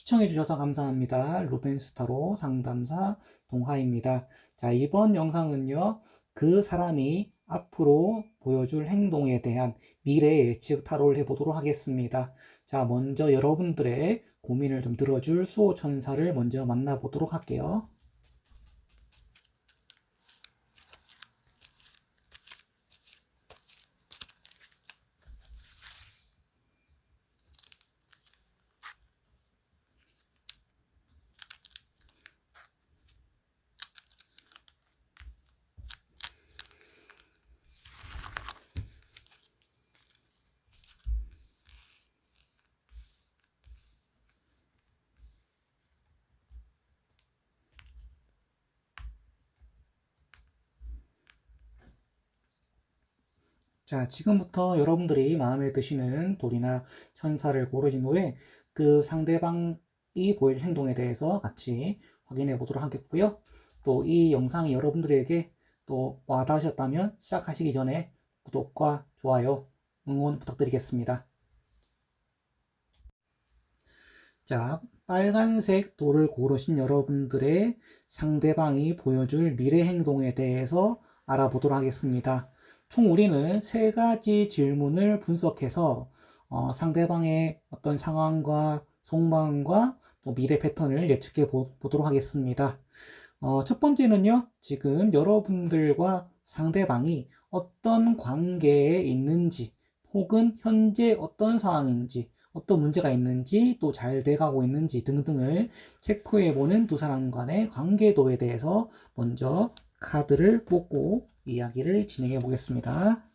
시청해주셔서 감사합니다. 루벤스타로 상담사 동하입니다. 자, 이번 영상은요, 그 사람이 앞으로 보여줄 행동에 대한 미래 예측 타로를 해보도록 하겠습니다. 자, 먼저 여러분들의 고민을 좀 들어줄 수호천사를 먼저 만나보도록 할게요. 자, 지금부터 여러분들이 마음에 드시는 돌이나 천사를 고르신 후에 그 상대방이 보일 행동에 대해서 같이 확인해 보도록 하겠고요. 또 이 영상이 여러분들에게 또 와닿으셨다면 시작하시기 전에 구독과 좋아요, 응원 부탁드리겠습니다. 자, 빨간색 돌을 고르신 여러분들의 상대방이 보여줄 미래 행동에 대해서 알아보도록 하겠습니다. 총 우리는 세 가지 질문을 분석해서 상대방의 어떤 상황과 속마음과 또 미래 패턴을 예측해 보도록 하겠습니다. 첫 번째는요, 지금 여러분들과 상대방이 어떤 관계에 있는지, 혹은 현재 어떤 상황인지, 어떤 문제가 있는지, 또 잘 돼가고 있는지 등등을 체크해보는 두 사람 간의 관계도에 대해서 먼저 카드를 뽑고 이야기를 진행해 보겠습니다.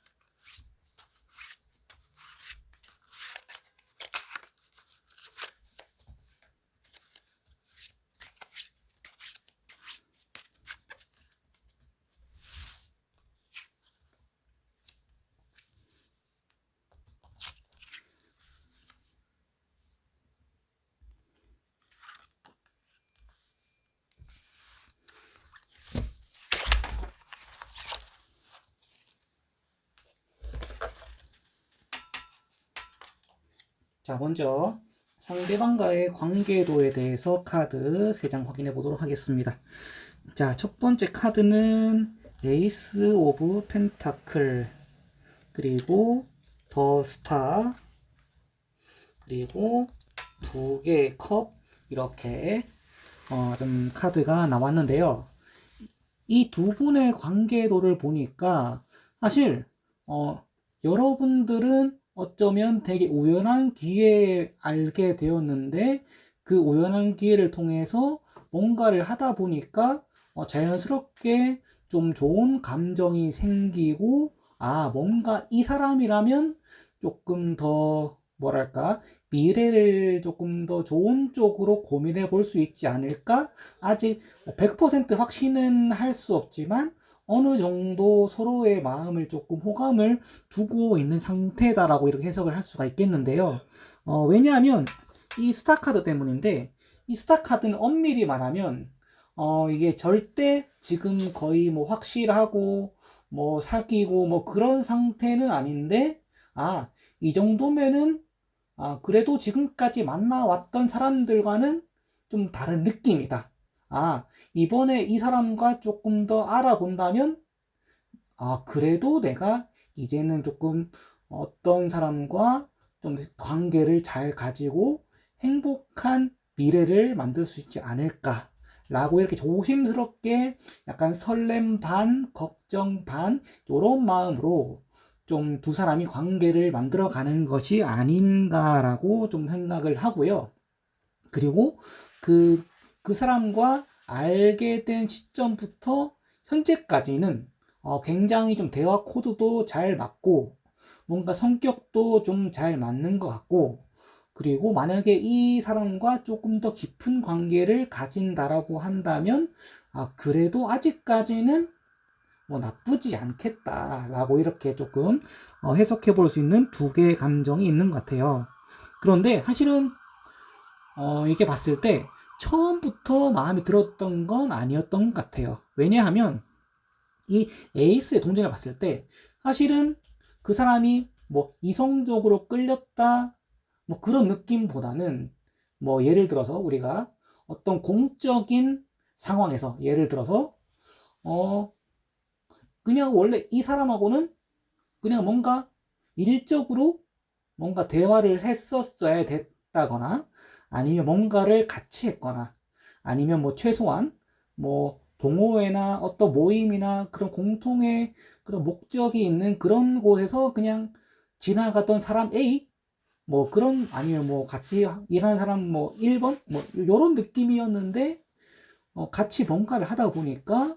자, 먼저 상대방과의 관계도에 대해서 카드 3장 확인해 보도록 하겠습니다. 자, 첫 번째 카드는 에이스 오브 펜타클, 그리고 더 스타, 그리고 2개의 컵, 이렇게 좀 카드가 나왔는데요. 이 두 분의 관계도를 보니까 사실 여러분들은 어쩌면 되게 우연한 기회에 알게 되었는데, 그 우연한 기회를 통해서 뭔가를 하다 보니까 자연스럽게 좀 좋은 감정이 생기고, 아, 뭔가 이 사람이라면 조금 더 뭐랄까, 미래를 조금 더 좋은 쪽으로 고민해 볼 수 있지 않을까? 아직 100% 확신은 할 수 없지만 어느 정도 서로의 마음을 조금 호감을 두고 있는 상태다라고 이렇게 해석을 할 수가 있겠는데요. 왜냐하면 이 스타 카드 때문인데, 이 스타 카드는 엄밀히 말하면 이게 절대 지금 거의 뭐 확실하고 뭐 사귀고 뭐 그런 상태는 아닌데, 아, 이 정도면은 그래도 지금까지 만나왔던 사람들과는 좀 다른 느낌이다. 이번에 이 사람과 조금 더 알아본다면, 그래도 내가 이제는 조금 어떤 사람과 좀 관계를 잘 가지고 행복한 미래를 만들 수 있지 않을까. 라고 이렇게 조심스럽게 약간 설렘 반, 걱정 반, 이런 마음으로 좀 두 사람이 관계를 만들어 가는 것이 아닌가라고 좀 생각을 하고요. 그리고 그 사람과 알게 된 시점부터 현재까지는 굉장히 좀 대화 코드도 잘 맞고, 뭔가 성격도 좀 잘 맞는 것 같고, 그리고 만약에 이 사람과 조금 더 깊은 관계를 가진다라고 한다면, 그래도 아직까지는 뭐 나쁘지 않겠다라고 이렇게 조금 해석해 볼 수 있는 두 개의 감정이 있는 것 같아요. 그런데 사실은 이게 봤을 때 처음부터 마음에 들었던 건 아니었던 것 같아요. 왜냐하면 이 에이스의 동전을 봤을 때 사실은 그 사람이 뭐 이성적으로 끌렸다 뭐 그런 느낌보다는 뭐 예를 들어서 우리가 어떤 공적인 상황에서 예를 들어서 어 그냥 원래 이 사람하고는 그냥 뭔가 일적으로 뭔가 대화를 했었어야 됐다거나 아니면 뭔가를 같이 했거나 아니면 뭐 최소한 뭐 동호회나 어떤 모임이나 그런 공통의 그런 목적이 있는 그런 곳에서 그냥 지나가던 사람 A 뭐 그런 아니면 뭐 같이 일하는 사람 뭐 1번 뭐 요런 느낌이었는데 같이 뭔가를 하다 보니까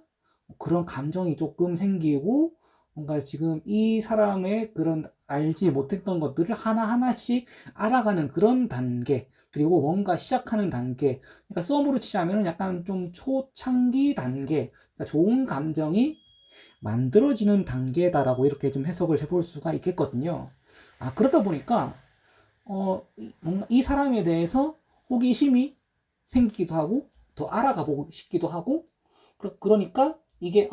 그런 감정이 조금 생기고 뭔가 지금 이 사람의 그런 알지 못했던 것들을 하나하나씩 알아가는 그런 단계 그리고 뭔가 시작하는 단계 그러니까 썸으로 치자면 약간 좀 초창기 단계 그러니까 좋은 감정이 만들어지는 단계다라고 이렇게 좀 해석을 해볼 수가 있겠거든요. 그러다 보니까 뭔가 이 사람에 대해서 호기심이 생기기도 하고 더 알아가 보고 싶기도 하고 그러니까 이게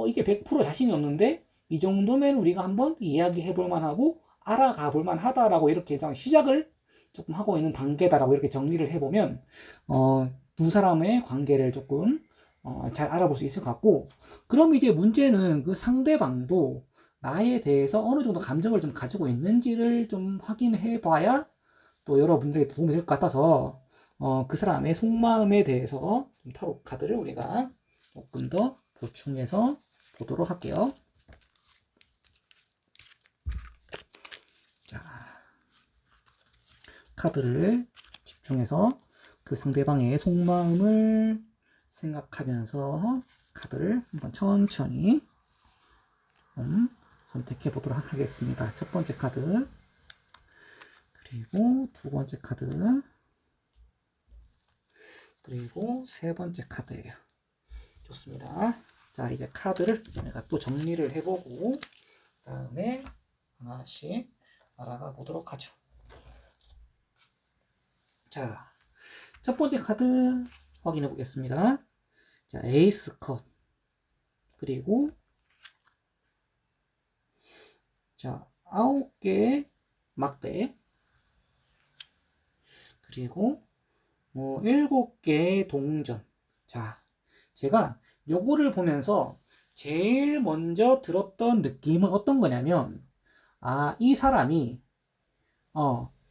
이게 100% 자신이 없는데 이 정도면 우리가 한번 이야기해 볼 만하고 알아가 볼 만하다라고 이렇게 시작을 조금 하고 있는 단계다라고 이렇게 정리를 해보면 두 사람의 관계를 조금 잘 알아볼 수 있을 것 같고 그럼 이제 문제는 그 상대방도 나에 대해서 어느 정도 감정을 좀 가지고 있는지를 좀 확인해 봐야 또 여러분들에게 도움이 될 것 같아서 그 사람의 속마음에 대해서 좀 타로 카드를 우리가 조금 더 보충해서 보도록 할게요. 자, 카드를 집중해서 그 상대방의 속마음을 생각하면서 카드를 한번 천천히 선택해 보도록 하겠습니다. 첫 번째 카드, 그리고 두 번째 카드, 그리고 세 번째 카드예요. 좋습니다. 자, 이제 카드를 내가 또 정리를 해보고 다음에 하나씩 알아가 보도록 하죠. 자, 첫 번째 카드 확인해 보겠습니다. 자, 에이스 컵 그리고 자, 9개의 막대 그리고 7개의 동전. 자, 제가 요거를 보면서 제일 먼저 들었던 느낌은 어떤 거냐면 이 사람이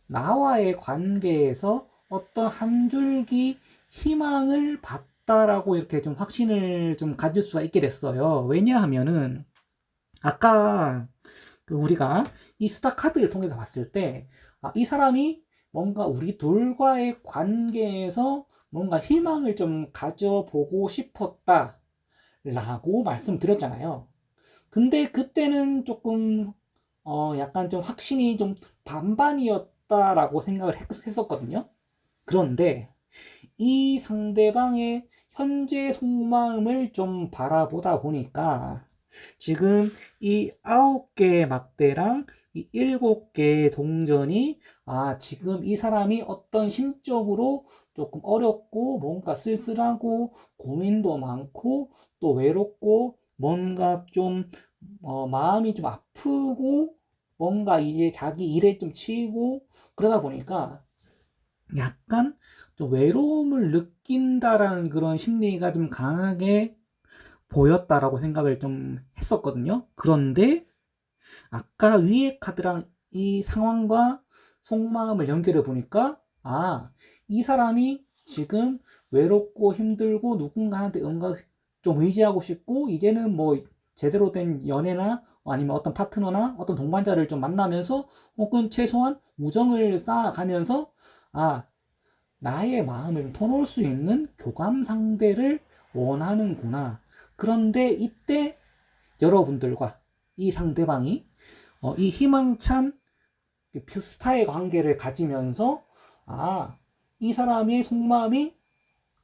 나와의 관계에서 어떤 한 줄기 희망을 봤다라고 이렇게 좀 확신을 좀 가질 수가 있게 됐어요. 왜냐하면은 아까 그 우리가 이 스타 카드를 통해서 봤을 때 이 사람이 뭔가 우리 둘과의 관계에서 뭔가 희망을 좀 가져보고 싶었다 라고 말씀드렸잖아요. 근데 그때는 조금 약간 좀 확신이 좀 반반이었다라고 생각을 했었거든요. 그런데 이 상대방의 현재 속마음을 좀 바라보다 보니까 지금 이 9개의 막대랑 이 7개의 동전이 지금 이 사람이 어떤 심적으로 조금 어렵고 뭔가 쓸쓸하고 고민도 많고 또 외롭고 뭔가 좀 마음이 좀 아프고 뭔가 이제 자기 일에 좀 치이고 그러다 보니까 약간 좀 외로움을 느낀다라는 그런 심리가 좀 강하게 보였다라고 생각을 좀 했었거든요. 그런데 아까 위에 카드랑 이 상황과 속마음을 연결해 보니까 이 사람이 지금 외롭고 힘들고 누군가한테 뭔가 좀 의지하고 싶고 이제는 뭐 제대로 된 연애나 아니면 어떤 파트너나 어떤 동반자를 좀 만나면서 혹은 최소한 우정을 쌓아가면서 나의 마음을 터놓을 수 있는 교감 상대를 원하는구나. 그런데 이때 여러분들과 이 상대방이 이 희망찬 스타의 관계를 가지면서 이 사람의 속마음이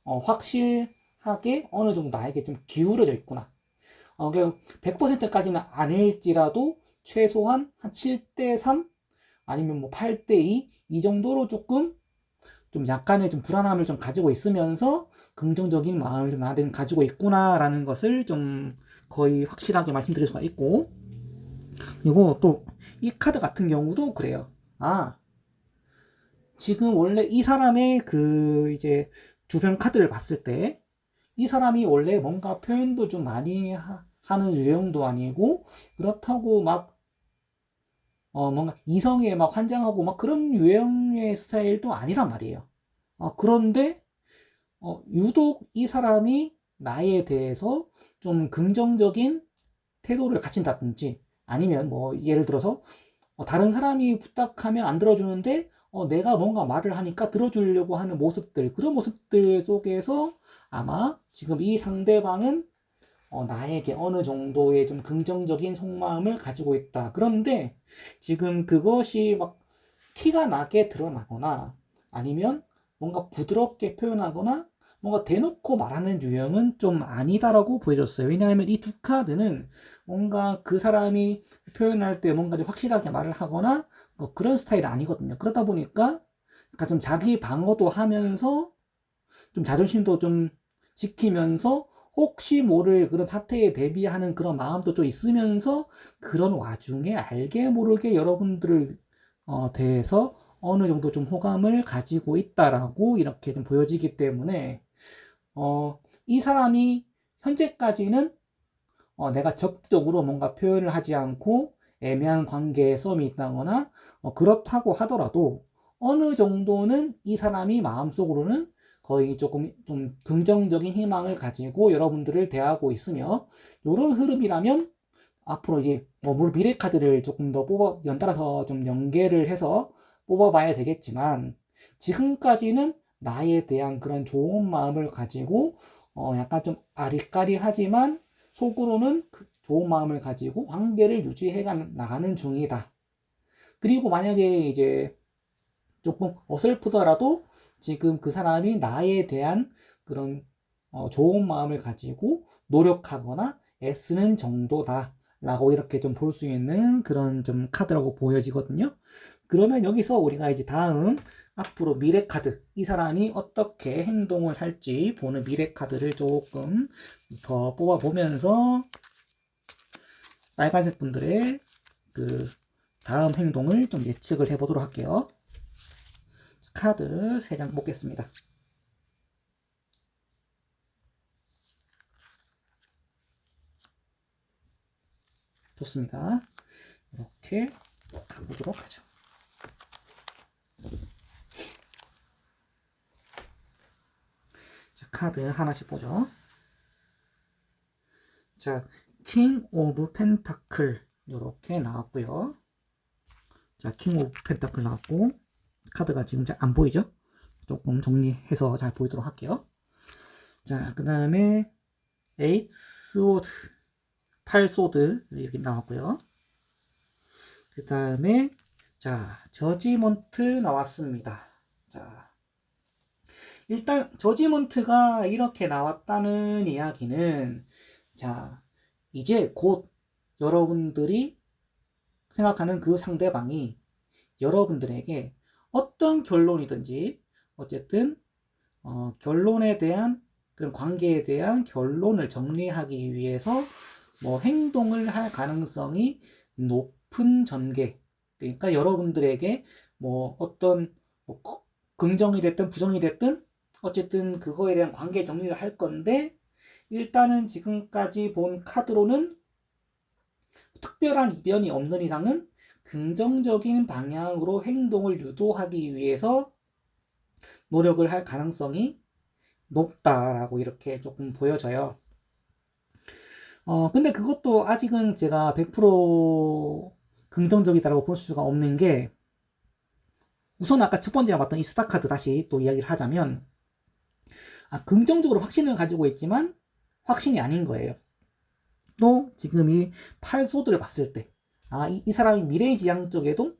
확실하게 어느 정도 나에게 좀 기울어져 있구나. 100%까지는 아닐지라도 최소한 한 7대3 아니면 뭐 8대2 이 정도로 조금 좀 약간의 좀 불안함을 좀 가지고 있으면서 긍정적인 마음을 좀 나한테는 가지고 있구나라는 것을 좀 거의 확실하게 말씀드릴 수가 있고 그리고 또 이 카드 같은 경우도 그래요. 지금 원래 이 사람의 그 이제 주변 카드를 봤을 때 이 사람이 원래 뭔가 표현도 좀 많이 하는 유형도 아니고 그렇다고 막 뭔가 이성에 막 환장하고 막 그런 유형의 스타일도 아니란 말이에요. 그런데 유독 이 사람이 나에 대해서 좀 긍정적인 태도를 갖춘다든지 아니면 뭐 예를 들어서 다른 사람이 부탁하면 안 들어주는데 내가 뭔가 말을 하니까 들어주려고 하는 모습들, 그런 모습들 속에서 아마 지금 이 상대방은 나에게 어느 정도의 좀 긍정적인 속마음을 가지고 있다. 그런데 지금 그것이 막 티가 나게 드러나거나 아니면 뭔가 부드럽게 표현하거나 뭔가 대놓고 말하는 유형은 좀 아니다라고 보여졌어요. 왜냐하면 이 두 카드는 뭔가 그 사람이 표현할 때 뭔가 좀 확실하게 말을 하거나 뭐 그런 스타일이 아니거든요. 그러다 보니까 약간 좀 자기 방어도 하면서 좀 자존심도 좀 지키면서 혹시 모를 그런 사태에 대비하는 그런 마음도 좀 있으면서 그런 와중에 알게 모르게 여러분들을 대해서 어느 정도 좀 호감을 가지고 있다라고 이렇게 좀 보여지기 때문에 이 사람이 현재까지는 내가 적극적으로 뭔가 표현을 하지 않고 애매한 관계에 썸이 있다거나 그렇다고 하더라도 어느 정도는 이 사람이 마음속으로는 거의 조금 좀 긍정적인 희망을 가지고 여러분들을 대하고 있으며 이런 흐름이라면 앞으로 이제 물론 미래 카드를 조금 더 연달아서 좀 연계를 해서 뽑아봐야 되겠지만 지금까지는 나에 대한 그런 좋은 마음을 가지고 약간 좀 아리까리하지만 속으로는 좋은 마음을 가지고 관계를 유지해 나가는 중이다. 그리고 만약에 이제 조금 어설프더라도 지금 그 사람이 나에 대한 그런 좋은 마음을 가지고 노력하거나 애쓰는 정도다 라고 이렇게 좀 볼 수 있는 그런 좀 카드라고 보여지거든요. 그러면 여기서 우리가 이제 다음 앞으로 미래 카드, 이 사람이 어떻게 행동을 할지 보는 미래 카드를 조금 더 뽑아보면서 빨간색 분들의 그 다음 행동을 좀 예측을 해보도록 할게요. 카드 3장 뽑겠습니다. 좋습니다. 이렇게 가보도록 하죠. 자, 카드 하나씩 보죠. 자, 킹 오브 펜타클 이렇게 나왔고요. 자, 킹 오브 펜타클 나왔고 카드가 지금 잘 안 보이죠? 조금 정리해서 잘 보이도록 할게요. 자, 그 다음에 에이트 소드 8소드 이렇게 나왔고요. 그 다음에 자, 저지먼트 나왔습니다. 자, 일단 저지먼트가 이렇게 나왔다는 이야기는 자, 이제 곧 여러분들이 생각하는 그 상대방이 여러분들에게 어떤 결론이든지 어쨌든 결론에 대한 그런 관계에 대한 결론을 정리하기 위해서 뭐 행동을 할 가능성이 높은 전개. 그러니까 여러분들에게 뭐 어떤 뭐 긍정이 됐든 부정이 됐든 어쨌든 그거에 대한 관계 정리를 할 건데 일단은 지금까지 본 카드로는 특별한 이변이 없는 이상은 긍정적인 방향으로 행동을 유도하기 위해서 노력을 할 가능성이 높다라고 이렇게 조금 보여져요. 근데 그것도 아직은 제가 100% 긍정적이다라고 볼 수가 없는 게 우선 아까 첫 번째 봤던 이 스타 카드 다시 또 이야기를 하자면 긍정적으로 확신을 가지고 있지만 확신이 아닌 거예요. 또 지금 이 팔소드를 봤을 때 이 사람이 미래지향적에도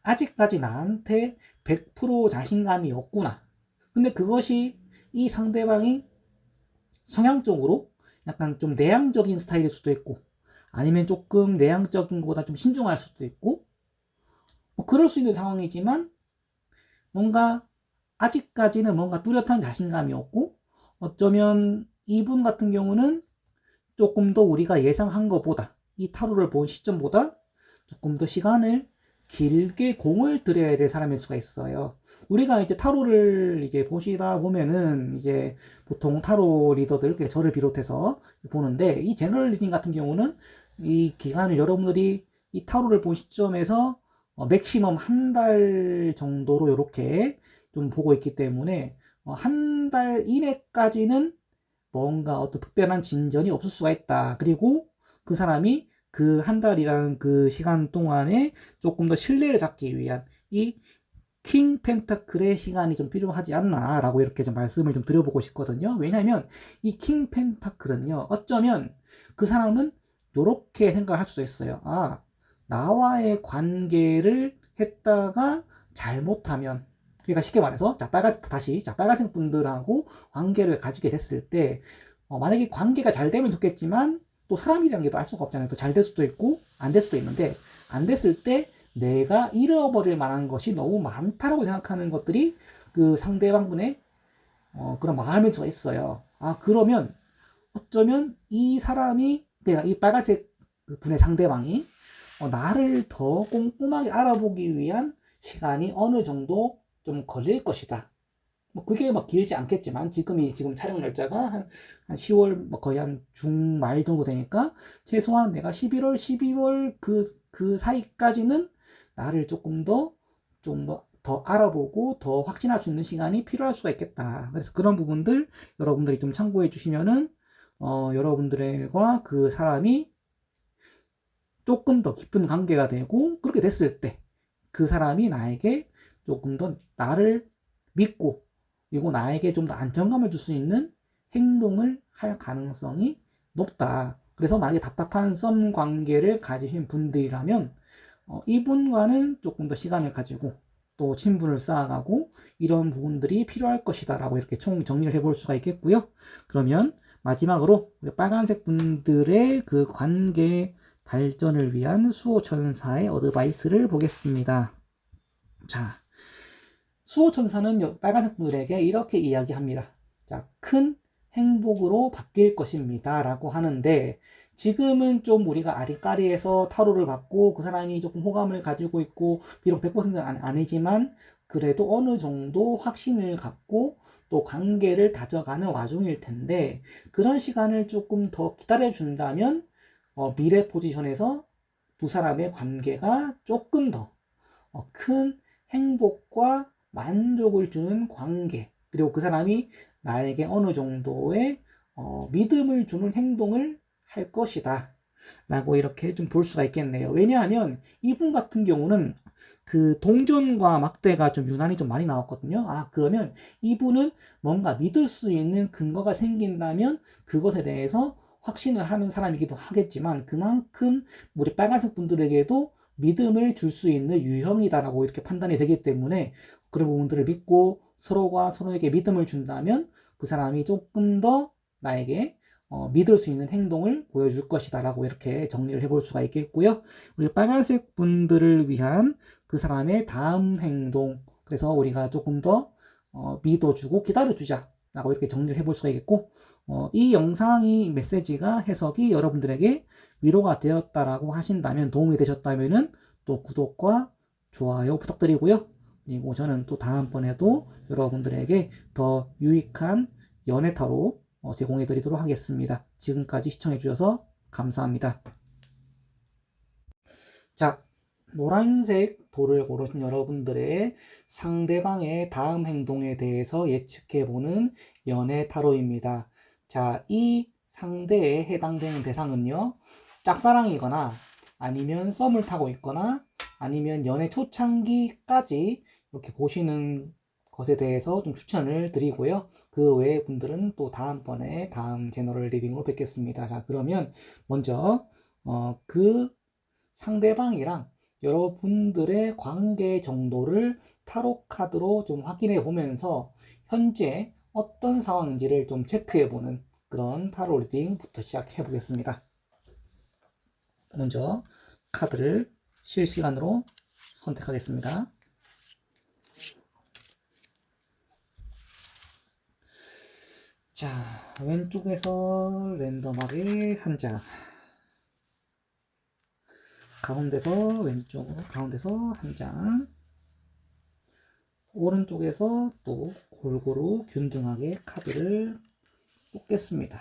아직까지 나한테 100% 자신감이 없구나. 근데 그것이 이 상대방이 성향적으로 약간 좀 내향적인 스타일일 수도 있고 아니면 조금 내향적인 것보다 좀 신중할 수도 있고 뭐 그럴 수 있는 상황이지만 뭔가 아직까지는 뭔가 뚜렷한 자신감이 없고 어쩌면 이분 같은 경우는 조금 더 우리가 예상한 것보다 이 타로를 본 시점보다 조금 더 시간을 길게 공을 들여야 될 사람일 수가 있어요. 우리가 이제 타로를 이제 보시다 보면은 이제 보통 타로 리더들, 저를 비롯해서 보는데, 이 제너럴 리딩 같은 경우는 이 기간을 여러분들이 이 타로를 본 시점에서 맥시멈 한 달 정도로 이렇게 좀 보고 있기 때문에 한 달 이내까지는 뭔가 어떤 특별한 진전이 없을 수가 있다. 그리고 그 사람이 그 한 달이라는 그 시간 동안에 조금 더 신뢰를 잡기 위한 이 킹 펜타클의 시간이 좀 필요하지 않나 라고 이렇게 좀 말씀을 좀 드려보고 싶거든요. 왜냐하면 이 킹 펜타클은요, 어쩌면 그 사람은 이렇게 생각할 수도 있어요. 아, 나와의 관계를 했다가 잘못하면, 그러니까 쉽게 말해서 빨간색 분들하고 관계를 가지게 됐을 때 만약에 관계가 잘 되면 좋겠지만 또 사람이라는 게 또 알 수가 없잖아요. 또 잘 될 수도 있고 안 될 수도 있는데, 안 됐을 때 내가 잃어버릴 만한 것이 너무 많다라고 생각하는 것들이 그 상대방분의 그런 마음일 수가 있어요. 아, 그러면 어쩌면 이 사람이, 그러니까 이 빨간색 분의 상대방이 나를 더 꼼꼼하게 알아보기 위한 시간이 어느 정도 좀 걸릴 것이다. 뭐 그게 막 길지 않겠지만, 지금 촬영 날짜가 한 10월 뭐 거의 한 중말 정도 되니까 최소한 내가 11월 12월 그 사이까지는 나를 조금 더 알아보고 더 확신할 수 있는 시간이 필요할 수가 있겠다. 그래서 그런 부분들 여러분들이 좀 참고해 주시면은 여러분들과 그 사람이 조금 더 깊은 관계가 되고, 그렇게 됐을 때 그 사람이 나에게 조금 더 나를 믿고, 그리고 나에게 좀 더 안정감을 줄 수 있는 행동을 할 가능성이 높다. 그래서 만약에 답답한 썸 관계를 가지신 분들이라면 이분과는 조금 더 시간을 가지고 또 친분을 쌓아가고 이런 부분들이 필요할 것이다 라고 이렇게 총 정리를 해볼 수가 있겠고요. 그러면 마지막으로 우리 빨간색 분들의 그 관계 발전을 위한 수호천사의 어드바이스를 보겠습니다. 자, 수호천사는 빨간색 분들에게 이렇게 이야기합니다. 자, 큰 행복으로 바뀔 것입니다 라고 하는데, 지금은 좀 우리가 아리까리해서 타로를 받고 그 사람이 조금 호감을 가지고 있고, 비록 100%는 아니지만 그래도 어느 정도 확신을 갖고 또 관계를 다져가는 와중일 텐데, 그런 시간을 조금 더 기다려준다면 미래 포지션에서 두 사람의 관계가 조금 더 큰 행복과 만족을 주는 관계, 그리고 그 사람이 나에게 어느 정도의 믿음을 주는 행동을 할 것이다 라고 이렇게 좀 볼 수가 있겠네요. 왜냐하면 이분 같은 경우는 그 동전과 막대가 좀 유난히 좀 많이 나왔거든요. 아, 그러면 이분은 뭔가 믿을 수 있는 근거가 생긴다면 그것에 대해서 확신을 하는 사람이기도 하겠지만, 그만큼 우리 빨간색 분들에게도 믿음을 줄 수 있는 유형이다라고 이렇게 판단이 되기 때문에, 그런 부분들을 믿고 서로가 서로에게 믿음을 준다면 그 사람이 조금 더 나에게 믿을 수 있는 행동을 보여줄 것이다 라고 이렇게 정리를 해볼 수가 있겠고요. 우리 빨간색 분들을 위한 그 사람의 다음 행동, 그래서 우리가 조금 더 믿어주고 기다려주자 라고 이렇게 정리를 해볼 수가 있겠고, 이 영상이 메시지가 해석이 여러분들에게 위로가 되었다라고 하신다면, 도움이 되셨다면은 또 구독과 좋아요 부탁드리고요. 그리고 저는 또 다음번에도 여러분들에게 더 유익한 연애타로 제공해 드리도록 하겠습니다. 지금까지 시청해 주셔서 감사합니다. 자, 노란색 돌을 고르신 여러분들의 상대방의 다음 행동에 대해서 예측해보는 연애 타로입니다. 자, 이 상대에 해당되는 대상은요, 짝사랑이거나 아니면 썸을 타고 있거나 아니면 연애 초창기까지 이렇게 보시는 것에 대해서 좀 추천을 드리고요. 그 외의 분들은 또 다음번에 다음 제너럴 리딩으로 뵙겠습니다. 자, 그러면 먼저 그 상대방이랑 여러분들의 관계 정도를 타로 카드로 좀 확인해 보면서 현재 어떤 상황인지를 좀 체크해 보는 그런 타로 리딩부터 시작해 보겠습니다. 먼저 카드를 실시간으로 선택하겠습니다. 자, 왼쪽에서 랜덤하게 한 장, 가운데서 왼쪽으로, 가운데서 한 장, 오른쪽에서 또 골고루 균등하게 카드를 뽑겠습니다.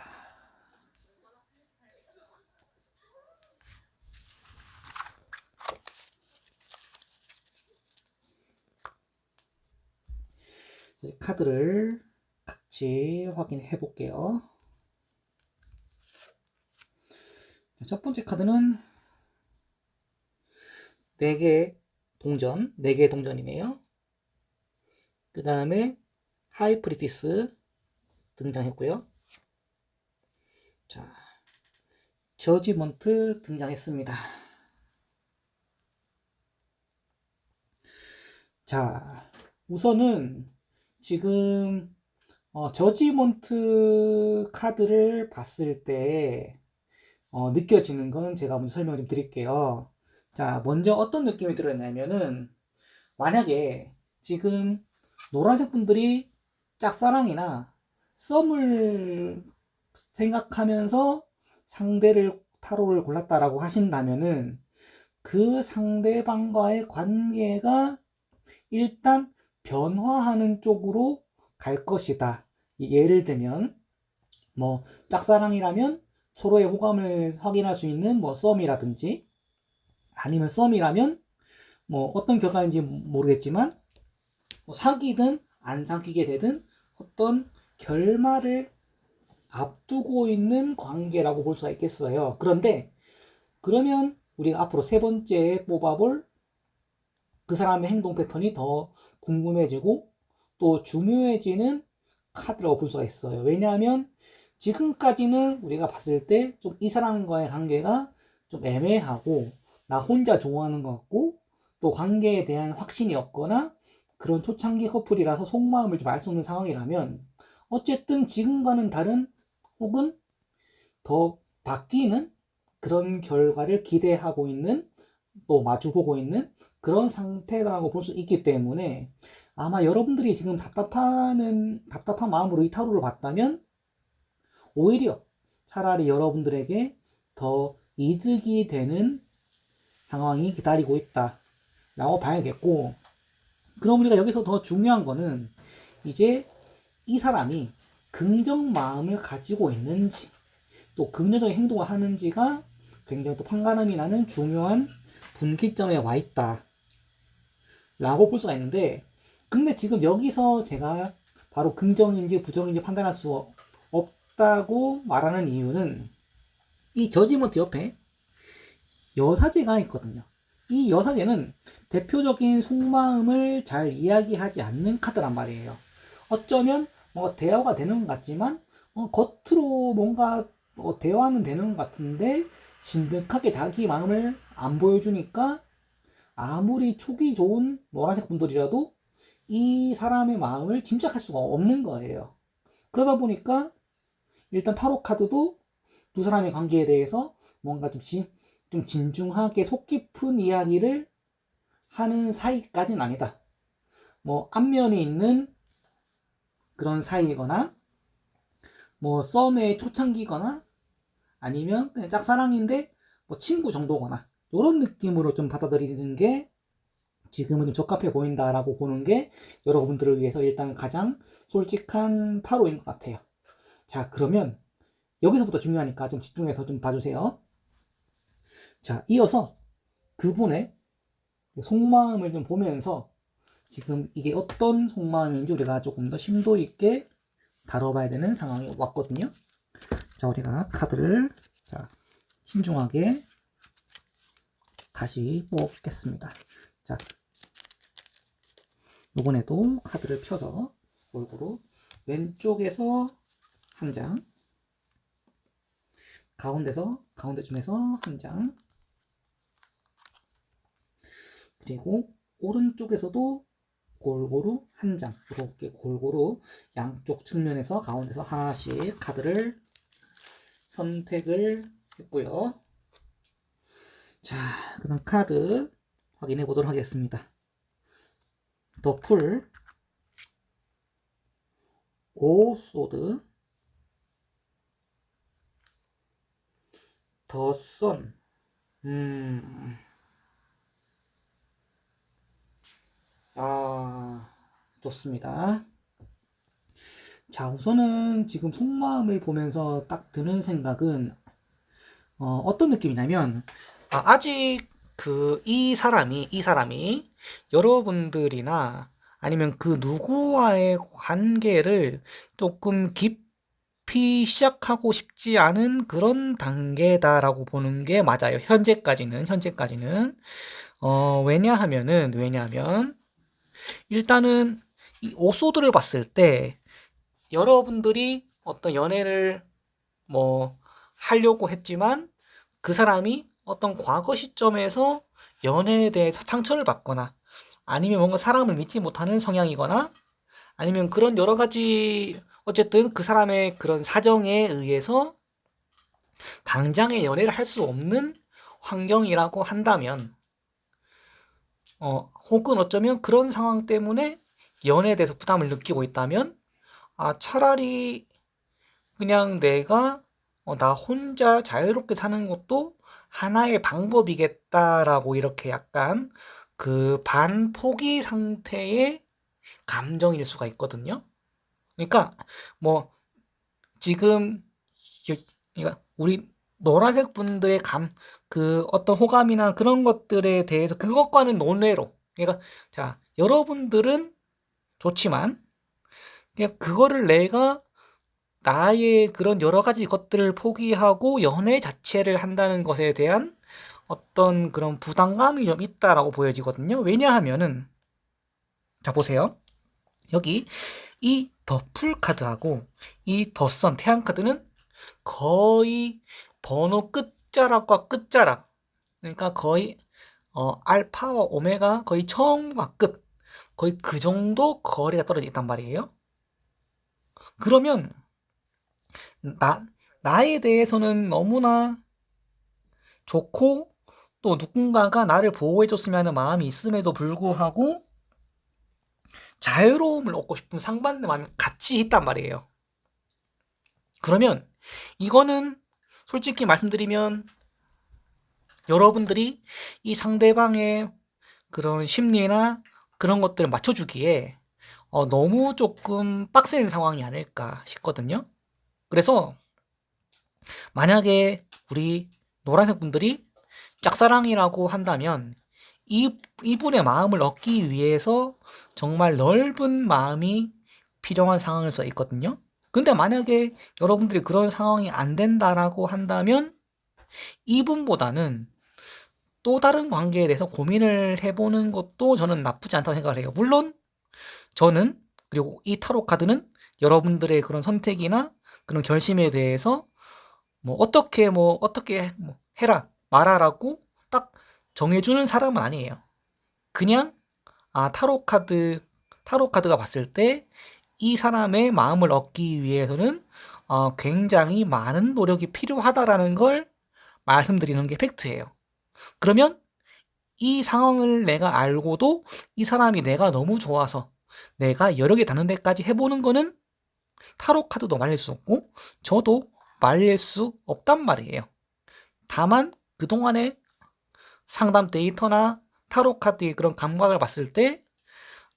카드를 같이 확인해 볼게요. 첫 번째 카드는 4개 동전, 4개 동전이네요. 그 다음에 하이프리티스 등장했고요. 자, 저지먼트 등장했습니다. 자, 우선은 지금 저지먼트 카드를 봤을 때 느껴지는 건 제가 먼저 설명을 좀 드릴게요. 자, 먼저 어떤 느낌이 들었냐면은, 만약에 지금 노란색 분들이 짝사랑이나 썸을 생각하면서 상대를 타로를 골랐다라고 하신다면은, 그 상대방과의 관계가 일단 변화하는 쪽으로 갈 것이다. 예를 들면 뭐 짝사랑이라면 서로의 호감을 확인할 수 있는 뭐 썸이라든지, 아니면 썸이라면 뭐 어떤 결과인지 모르겠지만 뭐 사귀든 안 사귀게 되든 어떤 결말을 앞두고 있는 관계라고 볼 수가 있겠어요. 그런데 그러면 우리가 앞으로 세 번째에 뽑아볼 그 사람의 행동 패턴이 더 궁금해지고 또 중요해지는 카드라고 볼 수가 있어요. 왜냐하면 지금까지는 우리가 봤을 때 좀 이 사람과의 관계가 좀 애매하고 나 혼자 좋아하는 것 같고 또 관계에 대한 확신이 없거나 그런 초창기 커플이라서 속마음을 좀 알 수 없는 상황이라면, 어쨌든 지금과는 다른 혹은 더 바뀌는 그런 결과를 기대하고 있는, 또 마주보고 있는 그런 상태라고 볼 수 있기 때문에, 아마 여러분들이 지금 답답한 마음으로 이 타로를 봤다면 오히려 차라리 여러분들에게 더 이득이 되는 상황이 기다리고 있다 라고 봐야겠고, 그럼 우리가 여기서 더 중요한 거는 이제 이 사람이 긍정 마음을 가지고 있는지 또 긍정적인 행동을 하는지가 굉장히 또 판가름이 나는 중요한 분기점에 와 있다 라고 볼 수가 있는데, 근데 지금 여기서 제가 바로 긍정인지 부정인지 판단할 수 없다고 말하는 이유는, 이 저지먼트 옆에 여사제가 있거든요. 이 여사제는 대표적인 속마음을 잘 이야기하지 않는 카드란 말이에요. 어쩌면 뭔가 대화가 되는 것 같지만 겉으로 뭔가 대화는 되는 것 같은데 진득하게 자기 마음을 안 보여주니까 아무리 촉이 좋은 노란색 분들이라도 이 사람의 마음을 짐작할 수가 없는 거예요. 그러다 보니까 일단 타로 카드도 두 사람의 관계에 대해서 뭔가 좀 진중하게 속 깊은 이야기를 하는 사이까지는 아니다. 뭐 안면이 있는 그런 사이거나 뭐 썸의 초창기거나 아니면 그냥 짝사랑인데 뭐 친구 정도거나 이런 느낌으로 좀 받아들이는 게 지금은 좀 적합해 보인다라고 보는 게 여러분들을 위해서 일단 가장 솔직한 타로인 것 같아요. 자, 그러면 여기서부터 중요하니까 좀 집중해서 좀 봐주세요. 자, 이어서 그분의 속마음을 좀 보면서 지금 이게 어떤 속마음인지 우리가 조금 더 심도 있게 다뤄봐야 되는 상황이 왔거든요. 자, 우리가 카드를 신중하게 다시 뽑겠습니다. 자, 이번에도 카드를 펴서 골고루 왼쪽에서 한 장, 가운데쯤에서 한 장, 그리고 오른쪽에서도 골고루 한 장, 이렇게 골고루 양쪽 측면에서 가운데서 하나씩 카드를 선택을 했고요. 자, 그럼 카드 확인해 보도록 하겠습니다. 더 풀, 오 소드, 더 선. 아, 좋습니다. 자, 우선은 지금 속마음을 보면서 딱 드는 생각은 어떤 느낌이냐면 아직 이 사람이 여러분들이나 아니면 그 누구와의 관계를 조금 깊이 시작하고 싶지 않은 그런 단계다라고 보는 게 맞아요. 현재까지는. 왜냐하면 일단은 이 오소드를 봤을 때 여러분들이 어떤 연애를 뭐 하려고 했지만 그 사람이 어떤 과거 시점에서 연애에 대해서 상처를 받거나 아니면 뭔가 사람을 믿지 못하는 성향이거나 아니면 그런 여러 가지 어쨌든 그 사람의 그런 사정에 의해서 당장에 연애를 할 수 없는 환경이라고 한다면 혹은 어쩌면 그런 상황 때문에 연애에 대해서 부담을 느끼고 있다면 차라리 그냥 내가 나 혼자 자유롭게 사는 것도 하나의 방법이겠다라고 이렇게 약간 그 반포기 상태의 감정일 수가 있거든요. 그러니까 뭐 지금 그러니까 우리 노란색 분들의 그 어떤 호감이나 그런 것들에 대해서 그것과는 논외로 그러니까 자 여러분들은 좋지만 그냥 그거를 내가 나의 그런 여러 가지 것들을 포기하고 연애 자체를 한다는 것에 대한 어떤 그런 부담감이 좀 있다라고 보여지거든요. 왜냐하면은, 자, 보세요. 여기 이 더 풀 카드하고 이 더 선 태양 카드는 거의 번호 끝자락과 끝자락. 그러니까 거의, 알파와 오메가 거의 처음과 끝. 거의 그 정도 거리가 떨어져 있단 말이에요. 그러면, 나, 나에 대해서는 너무나 좋고 또 누군가가 나를 보호해줬으면 하는 마음이 있음에도 불구하고 자유로움을 얻고 싶은 상반된 마음이 같이 있단 말이에요. 그러면 이거는 솔직히 말씀드리면 여러분들이 이 상대방의 그런 심리나 그런 것들을 맞춰주기에 너무 조금 빡센 상황이 아닐까 싶거든요. 그래서 만약에 우리 노란색 분들이 짝사랑이라고 한다면 이분의 마음을 얻기 위해서 정말 넓은 마음이 필요한 상황일 수 있거든요. 근데 만약에 여러분들이 그런 상황이 안 된다라고 한다면 이분보다는 또 다른 관계에 대해서 고민을 해보는 것도 저는 나쁘지 않다고 생각을 해요. 물론 저는 그리고 이 타로 카드는 여러분들의 그런 선택이나 그런 결심에 대해서 어떻게 해라 말하라고 딱 정해주는 사람은 아니에요. 그냥 타로 카드가 봤을 때 이 사람의 마음을 얻기 위해서는 굉장히 많은 노력이 필요하다라는 걸 말씀드리는 게 팩트예요. 그러면 이 상황을 내가 알고도 이 사람이 내가 너무 좋아서 내가 여러 개 닿는 데까지 해보는 거는 타로 카드도 말릴 수 없고 저도 말릴 수 없단 말이에요. 다만 그동안의 상담 데이터나 타로 카드의 그런 감각을 봤을 때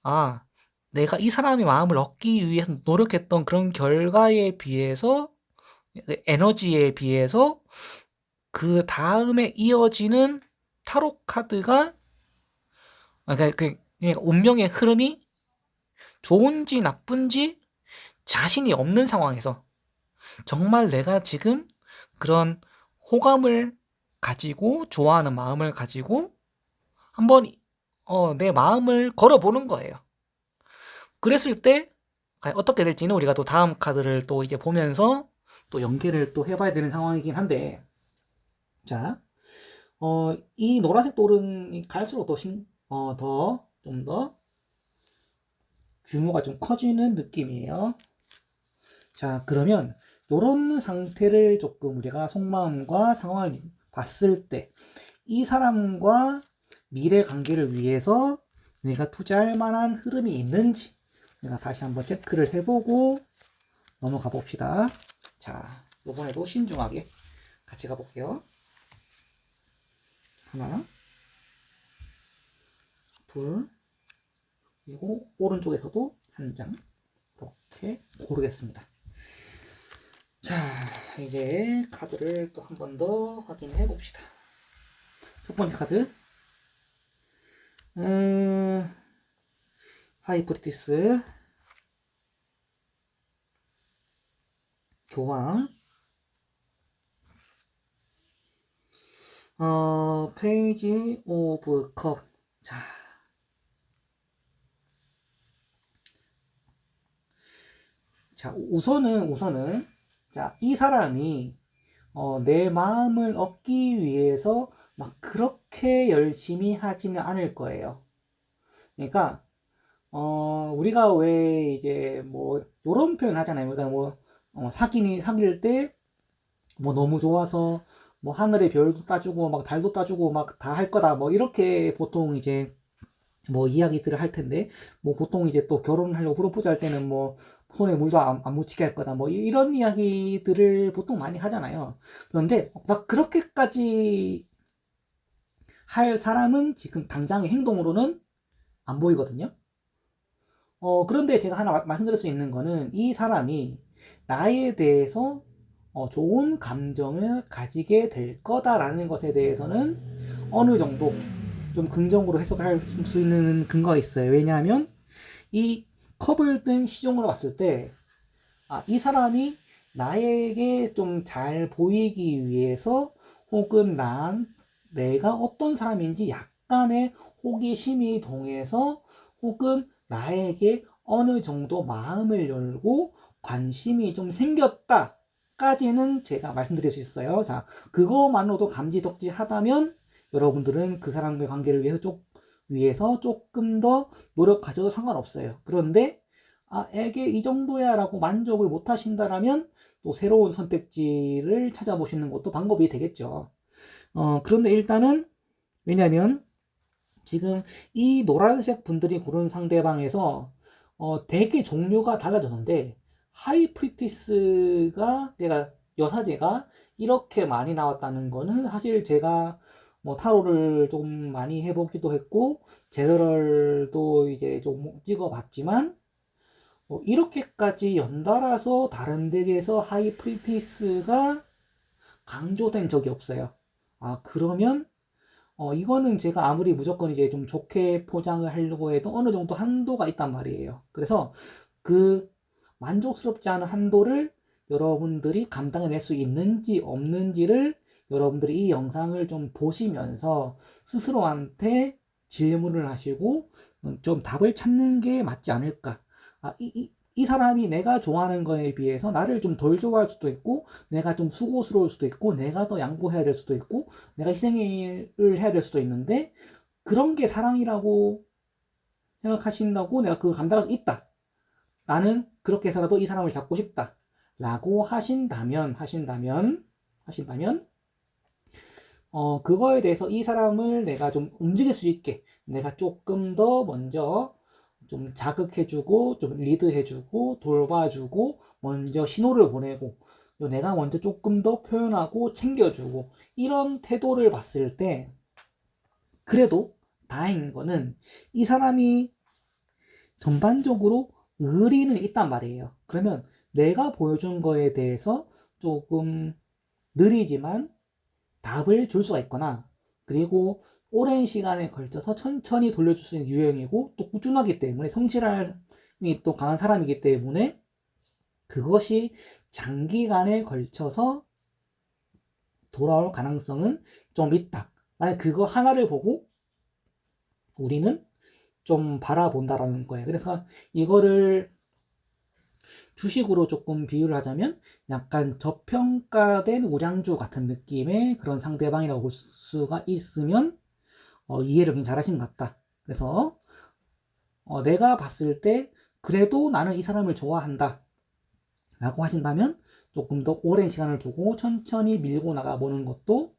아, 내가 이 사람의 마음을 얻기 위해서 노력했던 그런 결과에 비해서 에너지에 비해서 그 다음에 이어지는 타로 카드가 그러니까 운명의 흐름이 좋은지 나쁜지 자신이 없는 상황에서 정말 내가 지금 그런 호감을 가지고 좋아하는 마음을 가지고 한번 내 마음을 걸어보는 거예요. 그랬을 때 어떻게 될지는 우리가 또 다음 카드를 또 이제 보면서 또 연계를 또 해봐야 되는 상황이긴 한데 자, 이 노란색 돌은 갈수록 좀 더 규모가 좀 커지는 느낌이에요. 자, 그러면 이런 상태를 조금 우리가 속마음과 상황을 봤을 때 이 사람과 미래 관계를 위해서 내가 투자할 만한 흐름이 있는지 내가 다시 한번 체크를 해보고 넘어가 봅시다. 자, 이번에도 신중하게 같이 가볼게요. 하나, 둘, 그리고 오른쪽에서도 한 장 이렇게 고르겠습니다. 자, 이제 카드를 또 한 번 더 확인해 봅시다. 첫 번째 카드, 하이프리티스, 교황, 페이지 오브 컵. 자, 우선은, 자, 이 사람이, 내 마음을 얻기 위해서 막 그렇게 열심히 하지는 않을 거예요. 그러니까, 우리가 왜 이제 뭐, 요런 표현 하잖아요. 그러니까 뭐, 사귈 때, 뭐 너무 좋아서, 뭐 하늘의 별도 따주고, 막 달도 따주고, 막 다 할 거다. 뭐 이렇게 보통 이제, 뭐 이야기들을 할 텐데, 뭐 보통 이제 또 결혼하려고 프로포즈 할 때는 뭐 손에 물도 안 묻히게 할 거다, 뭐 이런 이야기들을 보통 많이 하잖아요. 그런데 막 그렇게까지 할 사람은 지금 당장의 행동으로는 안 보이거든요. 그런데 제가 하나 말씀드릴 수 있는 거는, 이 사람이 나에 대해서 좋은 감정을 가지게 될 거다라는 것에 대해서는 어느 정도 좀 긍정으로 해석할 수 있는 근거가 있어요. 왜냐하면 이 컵을 든 시종으로 봤을 때, 이 사람이 나에게 좀 잘 보이기 위해서, 혹은 내가 어떤 사람인지 약간의 호기심이 동해서, 혹은 나에게 어느 정도 마음을 열고 관심이 좀 생겼다 까지는 제가 말씀드릴 수 있어요. 자, 그거만으로도 감지덕지하다면 여러분들은 그 사람과의 관계를 위해서 조금 더 노력하셔도 상관없어요. 그런데 에게 이 정도야 라고 만족을 못 하신다라면 또 새로운 선택지를 찾아보시는 것도 방법이 되겠죠. 그런데 일단은, 왜냐면 지금 이 노란색 분들이 고른 상대방에서 되게 종류가 달라졌는데, 하이프리티스가, 내가 여사제가 이렇게 많이 나왔다는 거는, 사실 제가 뭐 타로를 좀 많이 해보기도 했고 제너럴도 이제 좀 찍어봤지만, 이렇게까지 연달아서 다른 덱에서 하이프리티스가 강조된 적이 없어요. 그러면 이거는 제가 아무리 무조건 이제 좀 좋게 포장을 하려고 해도 어느 정도 한도가 있단 말이에요. 그래서 그 만족스럽지 않은 한도를 여러분들이 감당해낼 수 있는지 없는지를 여러분들이 이 영상을 좀 보시면서 스스로한테 질문을 하시고 좀 답을 찾는 게 맞지 않을까. 이 사람이 내가 좋아하는 거에 비해서 나를 좀 덜 좋아할 수도 있고, 내가 좀 수고스러울 수도 있고, 내가 더 양보해야 될 수도 있고, 내가 희생을 해야 될 수도 있는데, 그런 게 사랑이라고 생각하신다고 내가 그걸 감당할 수 있다. 나는 그렇게 해서라도 이 사람을 잡고 싶다. 라고 하신다면, 그거에 대해서 이 사람을 내가 좀 움직일 수 있게, 내가 조금 더 먼저 좀 자극해주고, 좀 리드해주고, 돌봐주고, 먼저 신호를 보내고, 내가 먼저 조금 더 표현하고 챙겨주고, 이런 태도를 봤을 때, 그래도 다행인 거는 이 사람이 전반적으로 의리는 있단 말이에요. 그러면 내가 보여준 거에 대해서 조금 느리지만 답을 줄 수가 있거나, 그리고 오랜 시간에 걸쳐서 천천히 돌려줄 수 있는 유형이고, 또 꾸준하기 때문에 성실함이 또 강한 사람이기 때문에 그것이 장기간에 걸쳐서 돌아올 가능성은 좀 있다. 만약 그거 하나를 보고 우리는 좀 바라본다라는 거예요. 그래서 이거를 주식으로 조금 비유를 하자면, 약간 저평가된 우량주 같은 느낌의 그런 상대방이라고 볼 수가 있으면 이해를 굉장히 잘하시는 것 같다. 그래서 내가 봤을 때 그래도 나는 이 사람을 좋아한다 라고 하신다면, 조금 더 오랜 시간을 두고 천천히 밀고 나가보는 것도